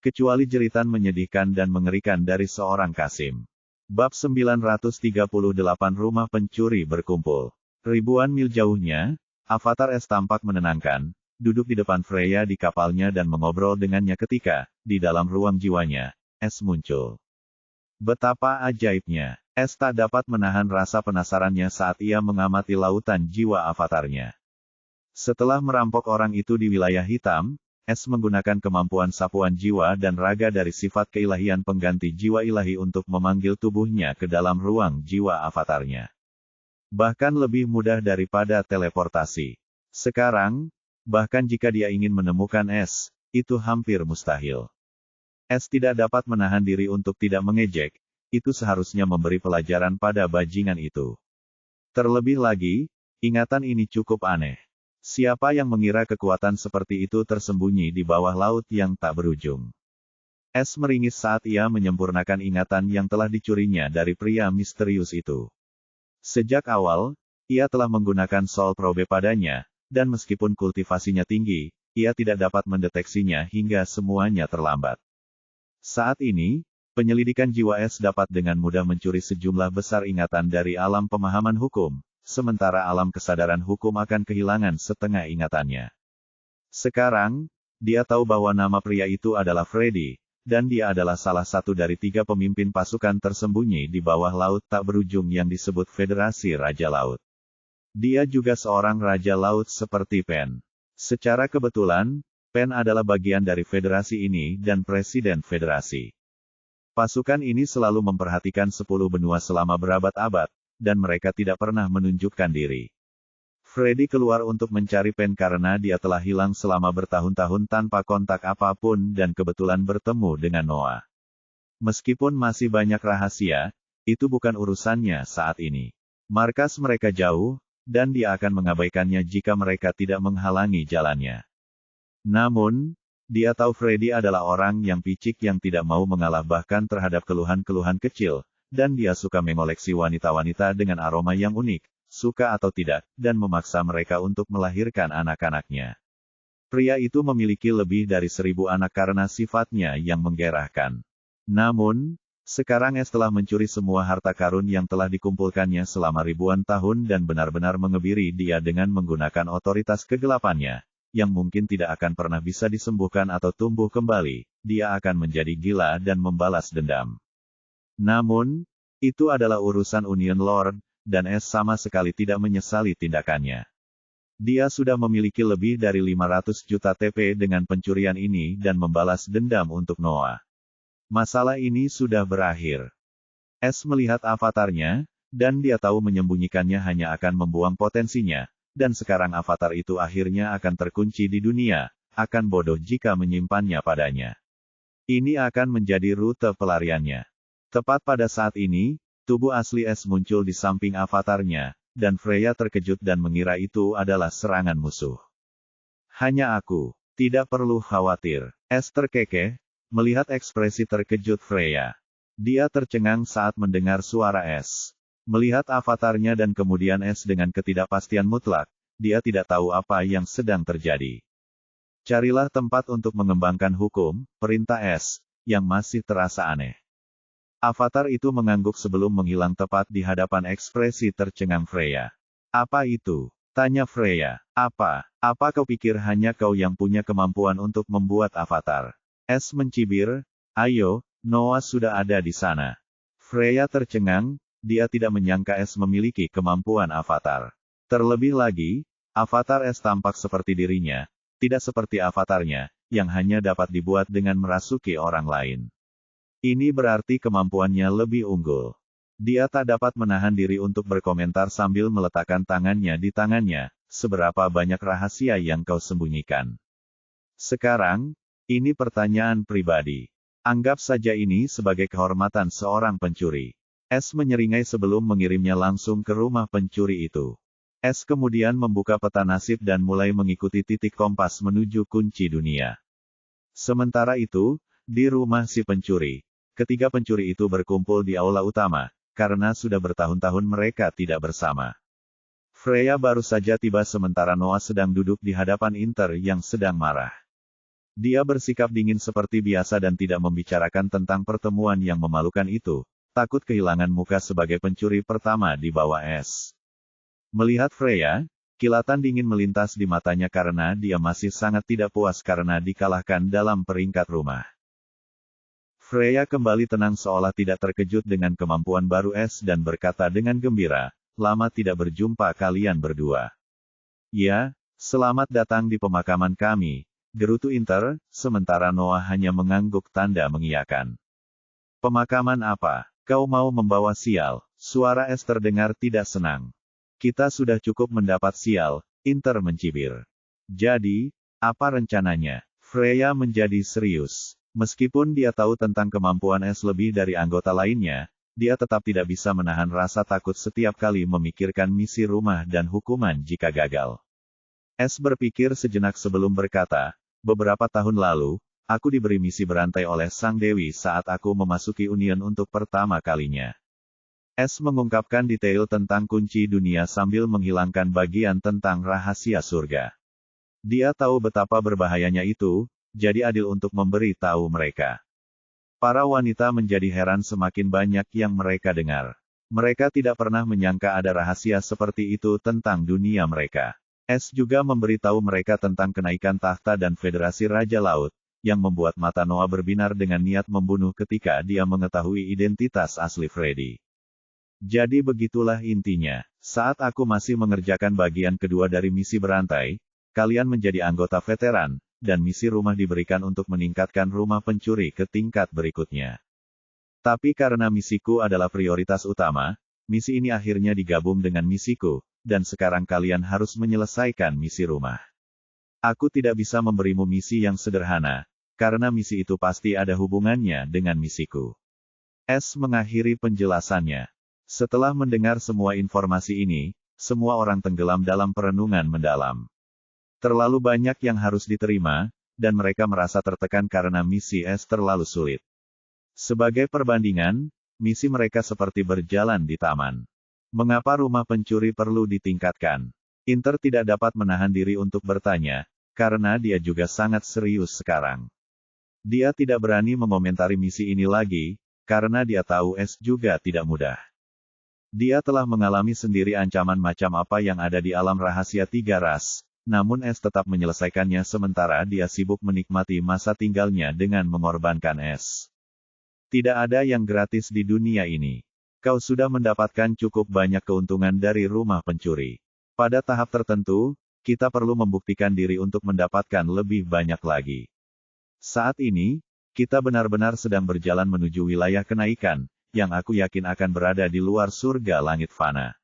Kecuali jeritan menyedihkan dan mengerikan dari seorang Kasim. Bab 938 Rumah Pencuri Berkumpul. Ribuan mil jauhnya, Avatar S tampak menenangkan, duduk di depan Freya di kapalnya dan mengobrol dengannya ketika, di dalam ruang jiwanya, S muncul. Betapa ajaibnya, S tak dapat menahan rasa penasarannya saat ia mengamati lautan jiwa avatarnya. Setelah merampok orang itu di wilayah hitam, S menggunakan kemampuan sapuan jiwa dan raga dari sifat keilahian pengganti jiwa ilahi untuk memanggil tubuhnya ke dalam ruang jiwa avatarnya. Bahkan lebih mudah daripada teleportasi. Sekarang, bahkan jika dia ingin menemukan S, itu hampir mustahil. S tidak dapat menahan diri untuk tidak mengejek, itu seharusnya memberi pelajaran pada bajingan itu. Terlebih lagi, ingatan ini cukup aneh. Siapa yang mengira kekuatan seperti itu tersembunyi di bawah laut yang tak berujung? S meringis saat ia menyempurnakan ingatan yang telah dicurinya dari pria misterius itu. Sejak awal, ia telah menggunakan Soul Probe padanya, dan meskipun kultivasinya tinggi, ia tidak dapat mendeteksinya hingga semuanya terlambat. Saat ini, penyelidikan jiwa S dapat dengan mudah mencuri sejumlah besar ingatan dari alam pemahaman hukum, sementara alam kesadaran hukum akan kehilangan setengah ingatannya. Sekarang, dia tahu bahwa nama pria itu adalah Freddy, dan dia adalah salah satu dari 3 pemimpin pasukan tersembunyi di bawah laut tak berujung yang disebut Federasi Raja Laut. Dia juga seorang Raja Laut seperti Pen. Secara kebetulan, Pen adalah bagian dari federasi ini dan Presiden Federasi. Pasukan ini selalu memperhatikan 10 benua selama berabad-abad, dan mereka tidak pernah menunjukkan diri. Freddy keluar untuk mencari Pen karena dia telah hilang selama bertahun-tahun tanpa kontak apapun dan kebetulan bertemu dengan Noah. Meskipun masih banyak rahasia, itu bukan urusannya saat ini. Markas mereka jauh, dan dia akan mengabaikannya jika mereka tidak menghalangi jalannya. Namun, dia tahu Freddy adalah orang yang picik yang tidak mau mengalah bahkan terhadap keluhan-keluhan kecil, dan dia suka mengoleksi wanita-wanita dengan aroma yang unik, suka atau tidak, dan memaksa mereka untuk melahirkan anak-anaknya. Pria itu memiliki lebih dari 1000 anak karena sifatnya yang menggerahkan. Namun, sekarang S telah mencuri semua harta karun yang telah dikumpulkannya selama ribuan tahun dan benar-benar mengebiri dia dengan menggunakan otoritas kegelapannya, yang mungkin tidak akan pernah bisa disembuhkan atau tumbuh kembali. Dia akan menjadi gila dan membalas dendam. Namun, itu adalah urusan Union Lord, dan S sama sekali tidak menyesali tindakannya. Dia sudah memiliki lebih dari 500 juta TP dengan pencurian ini dan membalas dendam untuk Noah. Masalah ini sudah berakhir. S melihat avatarnya, dan dia tahu menyembunyikannya hanya akan membuang potensinya, dan sekarang avatar itu akhirnya akan terkunci di dunia, akan bodoh jika menyimpannya padanya. Ini akan menjadi rute pelariannya. Tepat pada saat ini, tubuh asli S muncul di samping avatarnya, dan Freya terkejut dan mengira itu adalah serangan musuh. Hanya aku, tidak perlu khawatir. S terkekeh, melihat ekspresi terkejut Freya. Dia tercengang saat mendengar suara S. Melihat avatarnya dan kemudian S dengan ketidakpastian mutlak, dia tidak tahu apa yang sedang terjadi. Carilah tempat untuk mengembangkan hukum, perintah S, yang masih terasa aneh. Avatar itu mengangguk sebelum menghilang tepat di hadapan ekspresi tercengang Freya. Apa itu? Tanya Freya. Apa kau pikir hanya kau yang punya kemampuan untuk membuat avatar? S mencibir, ayo, Noah sudah ada di sana. Freya tercengang, dia tidak menyangka S memiliki kemampuan avatar. Terlebih lagi, avatar S tampak seperti dirinya, tidak seperti avatarnya, yang hanya dapat dibuat dengan merasuki orang lain. Ini berarti kemampuannya lebih unggul. Dia tak dapat menahan diri untuk berkomentar sambil meletakkan tangannya di tangannya, seberapa banyak rahasia yang kau sembunyikan. Sekarang, ini pertanyaan pribadi. Anggap saja ini sebagai kehormatan seorang pencuri. S menyeringai sebelum mengirimnya langsung ke rumah pencuri itu. S kemudian membuka peta nasib dan mulai mengikuti titik kompas menuju kunci dunia. Sementara itu, di rumah si pencuri, ketiga pencuri itu berkumpul di aula utama, karena sudah bertahun-tahun mereka tidak bersama. Freya baru saja tiba sementara Noah sedang duduk di hadapan Inter yang sedang marah. Dia bersikap dingin seperti biasa dan tidak membicarakan tentang pertemuan yang memalukan itu, takut kehilangan muka sebagai pencuri pertama di bawah S. Melihat Freya, kilatan dingin melintas di matanya karena dia masih sangat tidak puas karena dikalahkan dalam peringkat rumah. Freya kembali tenang seolah tidak terkejut dengan kemampuan baru S dan berkata dengan gembira, lama tidak berjumpa kalian berdua. Ya, selamat datang di pemakaman kami, gerutu Inter, sementara Noah hanya mengangguk tanda mengiyakan. Pemakaman apa? Kau mau membawa sial? Suara S terdengar tidak senang. Kita sudah cukup mendapat sial, Inter mencibir. Jadi, apa rencananya? Freya menjadi serius. Meskipun dia tahu tentang kemampuan S lebih dari anggota lainnya, dia tetap tidak bisa menahan rasa takut setiap kali memikirkan misi rumah dan hukuman jika gagal. S berpikir sejenak sebelum berkata, beberapa tahun lalu, aku diberi misi berantai oleh Sang Dewi saat aku memasuki Union untuk pertama kalinya. S mengungkapkan detail tentang kunci dunia sambil menghilangkan bagian tentang rahasia surga. Dia tahu betapa berbahayanya itu, jadi adil untuk memberi tahu mereka. Para wanita menjadi heran semakin banyak yang mereka dengar. Mereka tidak pernah menyangka ada rahasia seperti itu tentang dunia mereka. S juga memberitahu mereka tentang kenaikan tahta dan Federasi Raja Laut, yang membuat mata Noah berbinar dengan niat membunuh ketika dia mengetahui identitas asli Freddy. Jadi begitulah intinya, saat aku masih mengerjakan bagian kedua dari misi berantai, kalian menjadi anggota veteran, dan misi rumah diberikan untuk meningkatkan rumah pencuri ke tingkat berikutnya. Tapi karena misiku adalah prioritas utama, misi ini akhirnya digabung dengan misiku, dan sekarang kalian harus menyelesaikan misi rumah. Aku tidak bisa memberimu misi yang sederhana, karena misi itu pasti ada hubungannya dengan misiku. S mengakhiri penjelasannya. Setelah mendengar semua informasi ini, semua orang tenggelam dalam perenungan mendalam. Terlalu banyak yang harus diterima, dan mereka merasa tertekan karena misi S terlalu sulit. Sebagai perbandingan, misi mereka seperti berjalan di taman. Mengapa rumah pencuri perlu ditingkatkan? Inter tidak dapat menahan diri untuk bertanya, karena dia juga sangat serius sekarang. Dia tidak berani mengomentari misi ini lagi, karena dia tahu S juga tidak mudah. Dia telah mengalami sendiri ancaman macam apa yang ada di alam rahasia tiga ras, namun S tetap menyelesaikannya sementara dia sibuk menikmati masa tinggalnya dengan mengorbankan S. Tidak ada yang gratis di dunia ini. Kau sudah mendapatkan cukup banyak keuntungan dari rumah pencuri. Pada tahap tertentu, kita perlu membuktikan diri untuk mendapatkan lebih banyak lagi. Saat ini, kita benar-benar sedang berjalan menuju wilayah kenaikan, yang aku yakin akan berada di luar surga langit fana.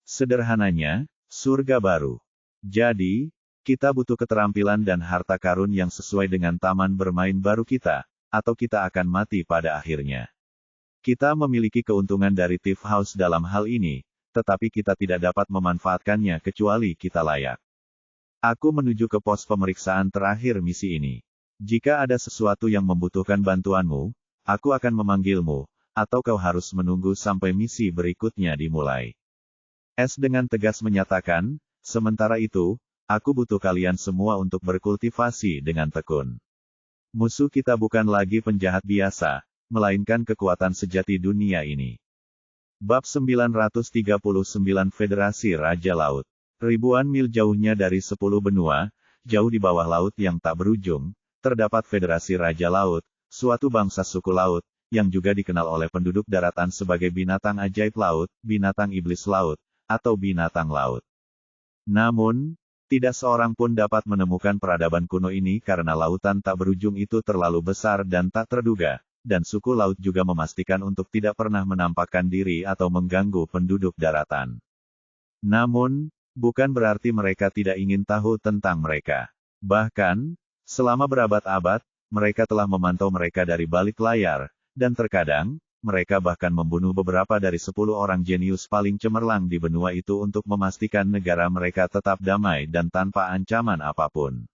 Sederhananya, surga baru. Jadi, kita butuh keterampilan dan harta karun yang sesuai dengan taman bermain baru kita, atau kita akan mati pada akhirnya. Kita memiliki keuntungan dari Thief House dalam hal ini, tetapi kita tidak dapat memanfaatkannya kecuali kita layak. Aku menuju ke pos pemeriksaan terakhir misi ini. Jika ada sesuatu yang membutuhkan bantuanmu, aku akan memanggilmu, atau kau harus menunggu sampai misi berikutnya dimulai. S dengan tegas menyatakan, sementara itu, aku butuh kalian semua untuk berkultivasi dengan tekun. Musuh kita bukan lagi penjahat biasa, melainkan kekuatan sejati dunia ini. Bab 939 Federasi Raja Laut. Ribuan mil jauhnya dari 10 benua, jauh di bawah laut yang tak berujung, terdapat Federasi Raja Laut, suatu bangsa suku laut, yang juga dikenal oleh penduduk daratan sebagai binatang ajaib laut, binatang iblis laut, atau binatang laut. Namun, tidak seorang pun dapat menemukan peradaban kuno ini karena lautan tak berujung itu terlalu besar dan tak terduga, dan suku laut juga memastikan untuk tidak pernah menampakkan diri atau mengganggu penduduk daratan. Namun, bukan berarti mereka tidak ingin tahu tentang mereka. Bahkan, selama berabad-abad, mereka telah memantau mereka dari balik layar, dan terkadang, mereka bahkan membunuh beberapa dari 10 orang jenius paling cemerlang di benua itu untuk memastikan negara mereka tetap damai dan tanpa ancaman apapun.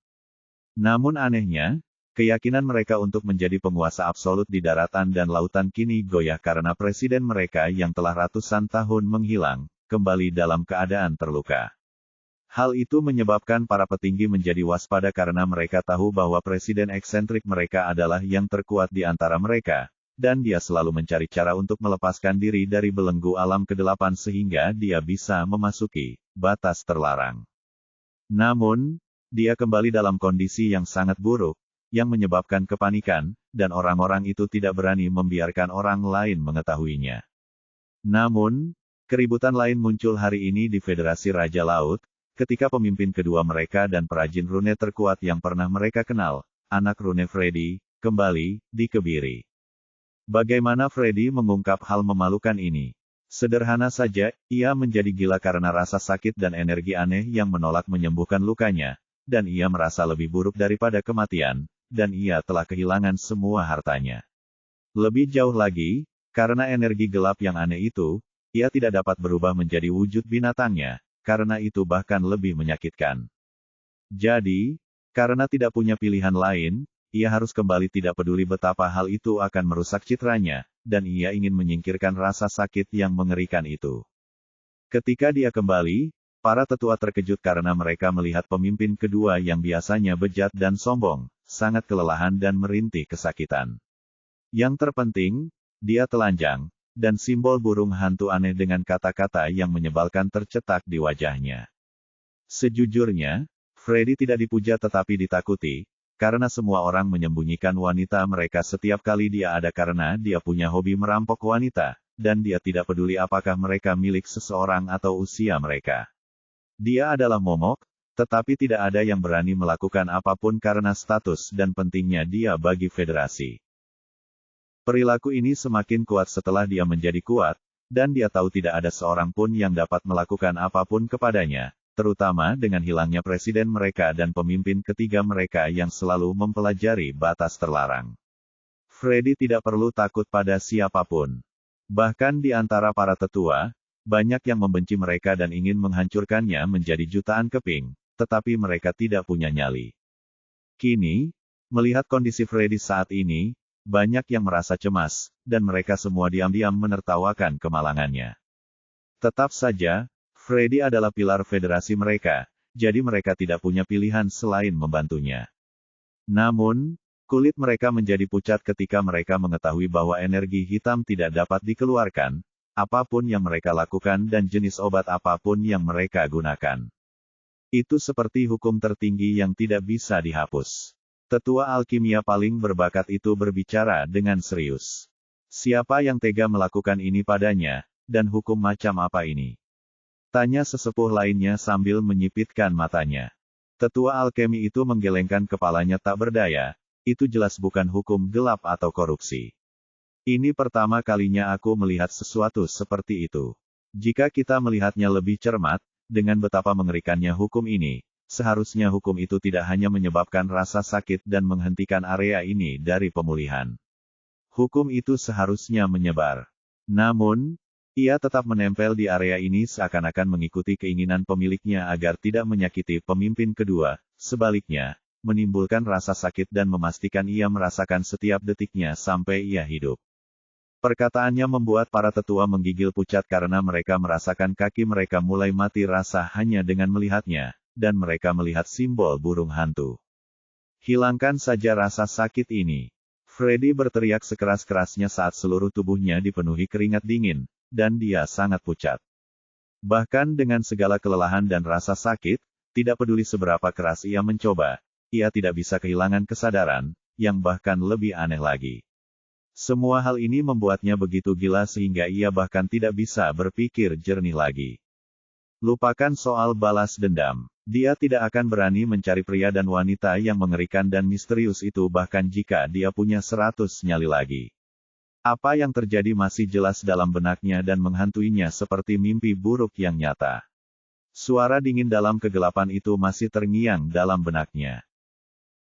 Namun anehnya, keyakinan mereka untuk menjadi penguasa absolut di daratan dan lautan kini goyah karena presiden mereka yang telah ratusan tahun menghilang, kembali dalam keadaan terluka. Hal itu menyebabkan para petinggi menjadi waspada karena mereka tahu bahwa presiden eksentrik mereka adalah yang terkuat di antara mereka, dan dia selalu mencari cara untuk melepaskan diri dari belenggu alam ke-8 sehingga dia bisa memasuki batas terlarang. Namun, dia kembali dalam kondisi yang sangat buruk, yang menyebabkan kepanikan, dan orang-orang itu tidak berani membiarkan orang lain mengetahuinya. Namun, keributan lain muncul hari ini di Federasi Raja Laut, ketika pemimpin kedua mereka dan perajin rune terkuat yang pernah mereka kenal, anak rune Freddy, kembali dikebiri. Bagaimana Freddy mengungkap hal memalukan ini? Sederhana saja, ia menjadi gila karena rasa sakit dan energi aneh yang menolak menyembuhkan lukanya, dan ia merasa lebih buruk daripada kematian, dan ia telah kehilangan semua hartanya. Lebih jauh lagi, karena energi gelap yang aneh itu, ia tidak dapat berubah menjadi wujud binatangnya, karena itu bahkan lebih menyakitkan. Jadi, karena tidak punya pilihan lain, ia harus kembali tidak peduli betapa hal itu akan merusak citranya, dan ia ingin menyingkirkan rasa sakit yang mengerikan itu. Ketika dia kembali, para tetua terkejut karena mereka melihat pemimpin kedua yang biasanya bejat dan sombong, sangat kelelahan dan merintih kesakitan. Yang terpenting, dia telanjang, dan simbol burung hantu aneh dengan kata-kata yang menyebalkan tercetak di wajahnya. Sejujurnya, Freddy tidak dipuja tetapi ditakuti, karena semua orang menyembunyikan wanita mereka setiap kali dia ada karena dia punya hobi merampok wanita, dan dia tidak peduli apakah mereka milik seseorang atau usia mereka. Dia adalah momok, tetapi tidak ada yang berani melakukan apapun karena status dan pentingnya dia bagi federasi. Perilaku ini semakin kuat setelah dia menjadi kuat, dan dia tahu tidak ada seorang pun yang dapat melakukan apapun kepadanya, terutama dengan hilangnya presiden mereka dan pemimpin ketiga mereka yang selalu mempelajari batas terlarang. Freddy tidak perlu takut pada siapapun. Bahkan di antara para tetua, banyak yang membenci mereka dan ingin menghancurkannya menjadi jutaan keping, tetapi mereka tidak punya nyali. Kini, melihat kondisi Freddy saat ini, banyak yang merasa cemas, dan mereka semua diam-diam menertawakan kemalangannya. Tetap saja, Freddy adalah pilar federasi mereka, jadi mereka tidak punya pilihan selain membantunya. Namun, kulit mereka menjadi pucat ketika mereka mengetahui bahwa energi hitam tidak dapat dikeluarkan, apapun yang mereka lakukan dan jenis obat apapun yang mereka gunakan. Itu seperti hukum tertinggi yang tidak bisa dihapus. Tetua alkimia paling berbakat itu berbicara dengan serius. Siapa yang tega melakukan ini padanya, dan hukum macam apa ini? Tanya sesepuh lainnya sambil menyipitkan matanya. Tetua alkemi itu menggelengkan kepalanya tak berdaya. Itu jelas bukan hukum gelap atau korupsi. Ini pertama kalinya aku melihat sesuatu seperti itu. Jika kita melihatnya lebih cermat, dengan betapa mengerikannya hukum ini, seharusnya hukum itu tidak hanya menyebabkan rasa sakit dan menghentikan area ini dari pemulihan. Hukum itu seharusnya menyebar. Namun, ia tetap menempel di area ini seakan-akan mengikuti keinginan pemiliknya agar tidak menyakiti pemimpin kedua, sebaliknya, menimbulkan rasa sakit dan memastikan ia merasakan setiap detiknya sampai ia hidup. Perkataannya membuat para tetua menggigil pucat karena mereka merasakan kaki mereka mulai mati rasa hanya dengan melihatnya, dan mereka melihat simbol burung hantu. Hilangkan saja rasa sakit ini. Freddy berteriak sekeras-kerasnya saat seluruh tubuhnya dipenuhi keringat dingin, dan dia sangat pucat. Bahkan dengan segala kelelahan dan rasa sakit, tidak peduli seberapa keras ia mencoba, ia tidak bisa kehilangan kesadaran, yang bahkan lebih aneh lagi. Semua hal ini membuatnya begitu gila sehingga ia bahkan tidak bisa berpikir jernih lagi. Lupakan soal balas dendam. Dia tidak akan berani mencari pria dan wanita yang mengerikan dan misterius itu bahkan jika dia punya 100 nyali lagi. Apa yang terjadi masih jelas dalam benaknya dan menghantuinya seperti mimpi buruk yang nyata. Suara dingin dalam kegelapan itu masih terngiang dalam benaknya.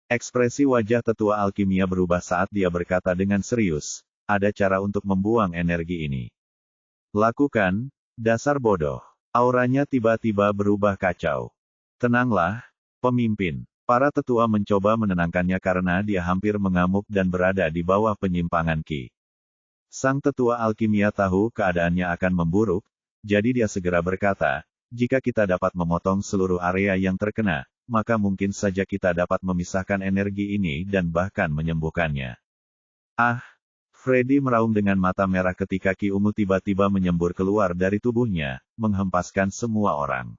Ekspresi wajah tetua alkimia berubah saat dia berkata dengan serius, ada cara untuk membuang energi ini. Lakukan, dasar bodoh. Auranya tiba-tiba berubah kacau. Tenanglah, pemimpin. Para tetua mencoba menenangkannya karena dia hampir mengamuk dan berada di bawah penyimpangan Ki. Sang tetua alkimia tahu keadaannya akan memburuk, jadi dia segera berkata, jika kita dapat memotong seluruh area yang terkena, maka mungkin saja kita dapat memisahkan energi ini dan bahkan menyembuhkannya. Ah! Freddy meraung dengan mata merah ketika Ki ungu tiba-tiba menyembur keluar dari tubuhnya, menghempaskan semua orang.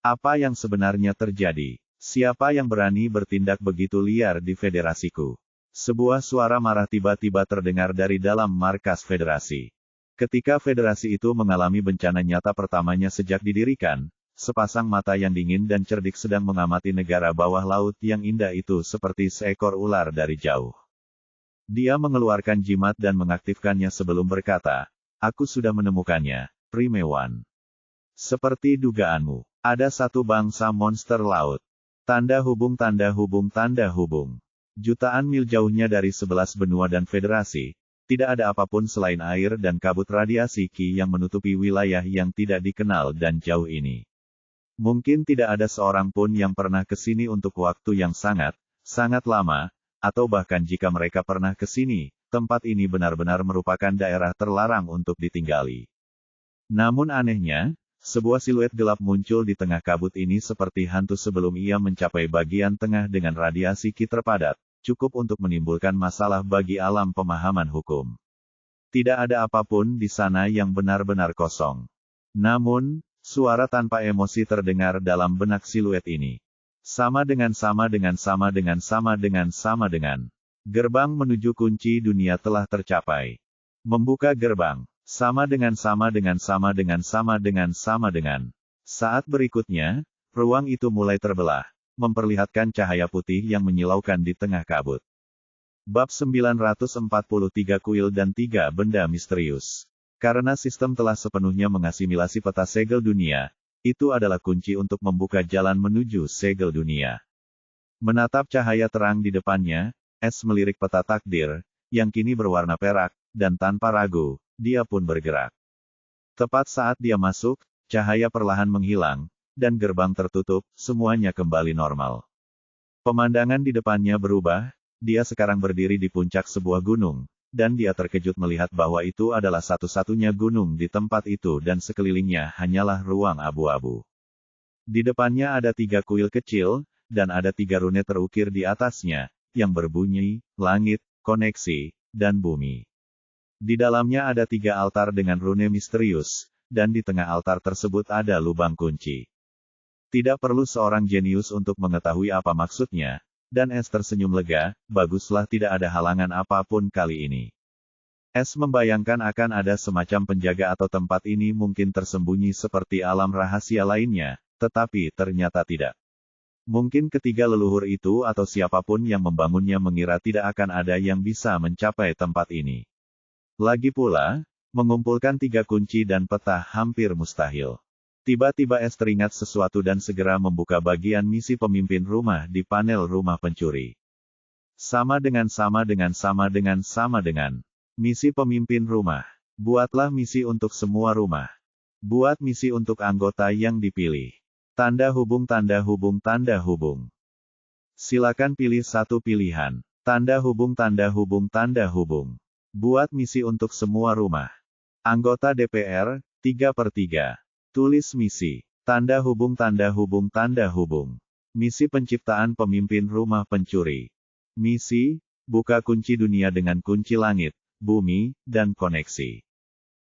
Apa yang sebenarnya terjadi? Siapa yang berani bertindak begitu liar di federasiku? Sebuah suara marah tiba-tiba terdengar dari dalam markas federasi. Ketika federasi itu mengalami bencana nyata pertamanya sejak didirikan, sepasang mata yang dingin dan cerdik sedang mengamati negara bawah laut yang indah itu seperti seekor ular dari jauh. Dia mengeluarkan jimat dan mengaktifkannya sebelum berkata, aku sudah menemukannya, Primewan. Seperti dugaanmu, ada satu bangsa monster laut. Tanda hubung tanda hubung tanda hubung. Jutaan mil jauhnya dari 11 benua dan federasi, tidak ada apapun selain air dan kabut radiasi Ki yang menutupi wilayah yang tidak dikenal dan jauh ini. Mungkin tidak ada seorang pun yang pernah ke sini untuk waktu yang sangat, sangat lama, atau bahkan jika mereka pernah ke sini, tempat ini benar-benar merupakan daerah terlarang untuk ditinggali. Namun anehnya, sebuah siluet gelap muncul di tengah kabut ini seperti hantu sebelum ia mencapai bagian tengah dengan radiasi ki terpadat, cukup untuk menimbulkan masalah bagi alam pemahaman hukum. Tidak ada apapun di sana yang benar-benar kosong. Namun, suara tanpa emosi terdengar dalam benak siluet ini. Sama dengan. Gerbang menuju kunci dunia telah tercapai. Membuka gerbang. Sama dengan. Saat berikutnya, ruang itu mulai terbelah, memperlihatkan cahaya putih yang menyilaukan di tengah kabut. Bab 943 Kuil dan 3 Benda Misterius. Karena sistem telah sepenuhnya mengasimilasi peta segel dunia, itu adalah kunci untuk membuka jalan menuju segel dunia. Menatap cahaya terang di depannya, S melirik peta takdir, yang kini berwarna perak, dan tanpa ragu, dia pun bergerak. Tepat saat dia masuk, cahaya perlahan menghilang, dan gerbang tertutup, semuanya kembali normal. Pemandangan di depannya berubah, dia sekarang berdiri di puncak sebuah gunung, dan dia terkejut melihat bahwa itu adalah satu-satunya gunung di tempat itu dan sekelilingnya hanyalah ruang abu-abu. Di depannya ada 3 kuil kecil, dan ada 3 rune terukir di atasnya, yang berbunyi, langit, koneksi, dan bumi. Di dalamnya ada 3 altar dengan rune misterius, dan di tengah altar tersebut ada lubang kunci. Tidak perlu seorang jenius untuk mengetahui apa maksudnya, dan S tersenyum lega, baguslah tidak ada halangan apapun kali ini. S membayangkan akan ada semacam penjaga atau tempat ini mungkin tersembunyi seperti alam rahasia lainnya, tetapi ternyata tidak. Mungkin ketiga leluhur itu atau siapapun yang membangunnya mengira tidak akan ada yang bisa mencapai tempat ini. Lagi pula, mengumpulkan 3 kunci dan peta hampir mustahil. Tiba-tiba S teringat sesuatu dan segera membuka bagian misi pemimpin rumah di panel rumah pencuri. Sama dengan. Misi pemimpin rumah. Buatlah misi untuk semua rumah. Buat misi untuk anggota yang dipilih. Tanda hubung. Silakan pilih satu pilihan. Tanda hubung. Buat misi untuk semua rumah. Anggota DPR, 3/3. Tulis misi. Tanda hubung. Misi penciptaan pemimpin rumah pencuri. Misi, buka kunci dunia dengan kunci langit, bumi, dan koneksi.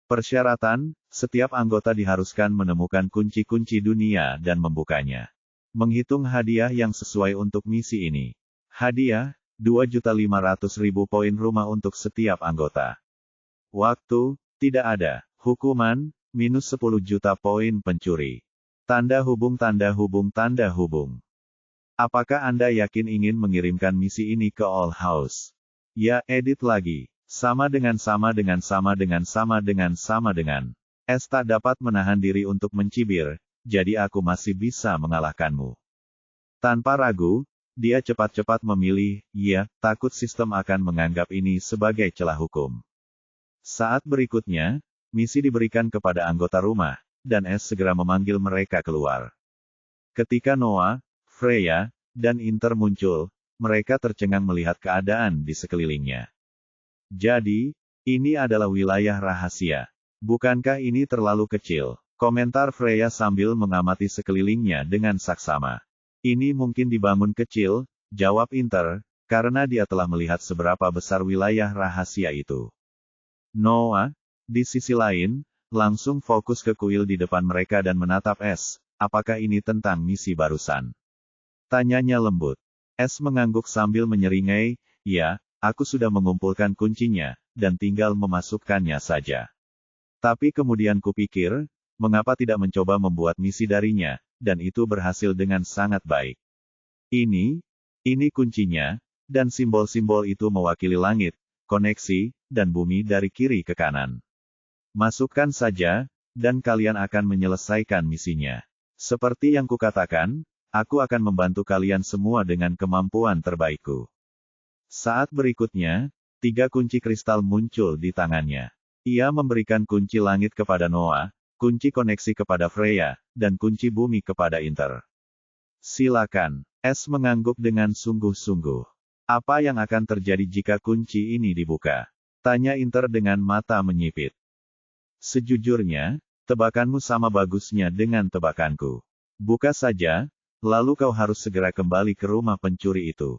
Persyaratan, setiap anggota diharuskan menemukan kunci-kunci dunia dan membukanya. Menghitung hadiah yang sesuai untuk misi ini. Hadiah, 2.500.000 poin rumah untuk setiap anggota. Waktu, tidak ada. Hukuman, minus 10 juta poin pencuri. Tanda hubung. Apakah Anda yakin ingin mengirimkan misi ini ke All House? Ya, edit lagi. Sama dengan. S tak dapat menahan diri untuk mencibir, jadi aku masih bisa mengalahkanmu. Tanpa ragu, dia cepat-cepat memilih, ya, takut sistem akan menganggap ini sebagai celah hukum. Saat berikutnya, misi diberikan kepada anggota rumah, dan S segera memanggil mereka keluar. Ketika Noah, Freya, dan Inter muncul, mereka tercengang melihat keadaan di sekelilingnya. Jadi, ini adalah wilayah rahasia. Bukankah ini terlalu kecil? Komentar Freya sambil mengamati sekelilingnya dengan saksama. Ini mungkin dibangun kecil, jawab Inter, karena dia telah melihat seberapa besar wilayah rahasia itu. Noah, di sisi lain, langsung fokus ke kuil di depan mereka dan menatap S. Apakah ini tentang misi barusan? Tanyanya lembut. S mengangguk sambil menyeringai, ya, aku sudah mengumpulkan kuncinya, dan tinggal memasukkannya saja. Tapi kemudian kupikir, mengapa tidak mencoba membuat misi darinya, dan itu berhasil dengan sangat baik. Ini kuncinya, dan simbol-simbol itu mewakili langit, koneksi, dan bumi dari kiri ke kanan. Masukkan saja, dan kalian akan menyelesaikan misinya. Seperti yang kukatakan, aku akan membantu kalian semua dengan kemampuan terbaikku. Saat berikutnya, 3 kunci kristal muncul di tangannya. Ia memberikan kunci langit kepada Noah, kunci koneksi kepada Freya, dan kunci bumi kepada Inter. Silakan. S mengangguk dengan sungguh-sungguh. Apa yang akan terjadi jika kunci ini dibuka? Tanya Inter dengan mata menyipit. Sejujurnya, tebakanmu sama bagusnya dengan tebakanku. Buka saja, lalu kau harus segera kembali ke rumah pencuri itu.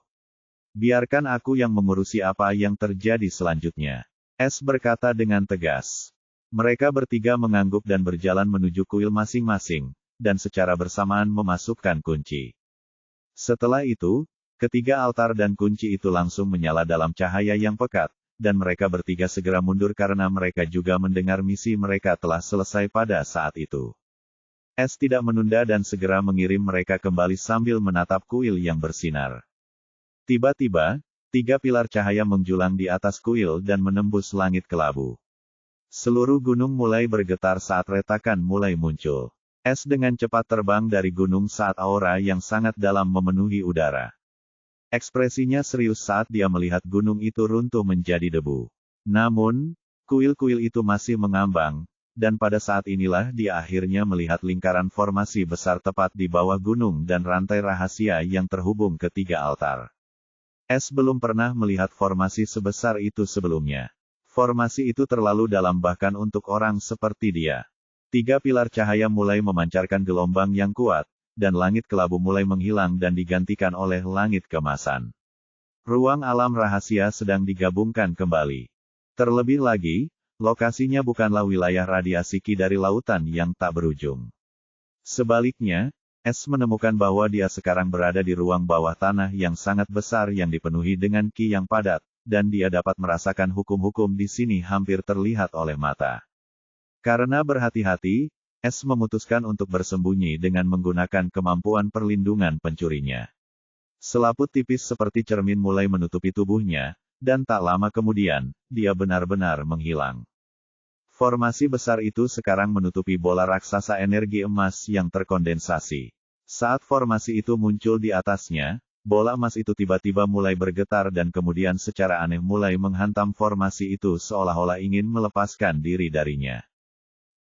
Biarkan aku yang mengurusi apa yang terjadi selanjutnya. S berkata dengan tegas. Mereka bertiga mengangguk dan berjalan menuju kuil masing-masing, dan secara bersamaan memasukkan kunci. Setelah itu, ketiga altar dan kunci itu langsung menyala dalam cahaya yang pekat, dan mereka bertiga segera mundur karena mereka juga mendengar misi mereka telah selesai pada saat itu. S tidak menunda dan segera mengirim mereka kembali sambil menatap kuil yang bersinar. Tiba-tiba, 3 pilar cahaya menjulang di atas kuil dan menembus langit kelabu. Seluruh gunung mulai bergetar saat retakan mulai muncul. S dengan cepat terbang dari gunung saat aura yang sangat dalam memenuhi udara. Ekspresinya serius saat dia melihat gunung itu runtuh menjadi debu. Namun, kuil-kuil itu masih mengambang, dan pada saat inilah dia akhirnya melihat lingkaran formasi besar tepat di bawah gunung dan rantai rahasia yang terhubung ke 3 altar. S belum pernah melihat formasi sebesar itu sebelumnya. Formasi itu terlalu dalam bahkan untuk orang seperti dia. 3 pilar cahaya mulai memancarkan gelombang yang kuat, dan langit kelabu mulai menghilang dan digantikan oleh langit kemasan. Ruang alam rahasia sedang digabungkan kembali. Terlebih lagi, lokasinya bukanlah wilayah radiasi Ki dari lautan yang tak berujung. Sebaliknya, S menemukan bahwa dia sekarang berada di ruang bawah tanah yang sangat besar yang dipenuhi dengan Ki yang padat, dan dia dapat merasakan hukum-hukum di sini hampir terlihat oleh mata. Karena berhati-hati, S memutuskan untuk bersembunyi dengan menggunakan kemampuan perlindungan pencurinya. Selaput tipis seperti cermin mulai menutupi tubuhnya, dan tak lama kemudian, dia benar-benar menghilang. Formasi besar itu sekarang menutupi bola raksasa energi emas yang terkondensasi. Saat formasi itu muncul di atasnya, bola emas itu tiba-tiba mulai bergetar dan kemudian secara aneh mulai menghantam formasi itu seolah-olah ingin melepaskan diri darinya.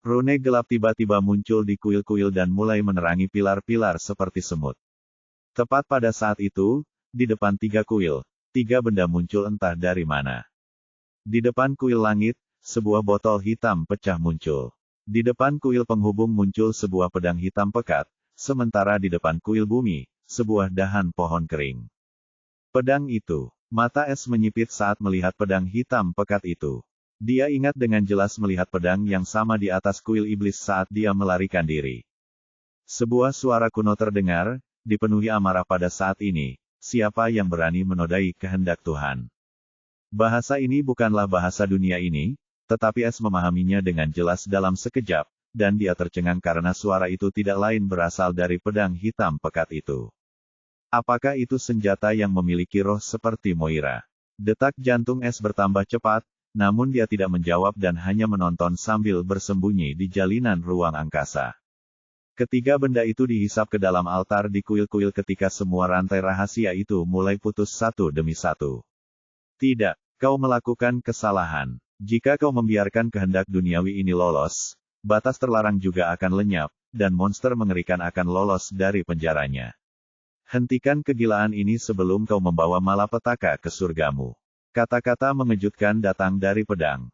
Rune gelap tiba-tiba muncul di kuil-kuil dan mulai menerangi pilar-pilar seperti semut. Tepat pada saat itu, di depan 3 kuil, 3 benda muncul entah dari mana. Di depan kuil langit, sebuah botol hitam pecah muncul. Di depan kuil penghubung muncul sebuah pedang hitam pekat, sementara di depan kuil bumi, sebuah dahan pohon kering. Pedang itu, mata S menyipit saat melihat pedang hitam pekat itu. Dia ingat dengan jelas melihat pedang yang sama di atas kuil iblis saat dia melarikan diri. Sebuah suara kuno terdengar, dipenuhi amarah pada saat ini, siapa yang berani menodai kehendak Tuhan. Bahasa ini bukanlah bahasa dunia ini, tetapi S memahaminya dengan jelas dalam sekejap, dan dia tercengang karena suara itu tidak lain berasal dari pedang hitam pekat itu. Apakah itu senjata yang memiliki roh seperti Moira? Detak jantung S bertambah cepat, namun dia tidak menjawab dan hanya menonton sambil bersembunyi di jalinan ruang angkasa. Ketiga benda itu dihisap ke dalam altar di kuil-kuil ketika semua rantai rahasia itu mulai putus satu demi satu. Tidak, kau melakukan kesalahan. Jika kau membiarkan kehendak duniawi ini lolos, batas terlarang juga akan lenyap, dan monster mengerikan akan lolos dari penjaranya. Hentikan kegilaan ini sebelum kau membawa malapetaka ke surgamu. Kata-kata mengejutkan datang dari pedang.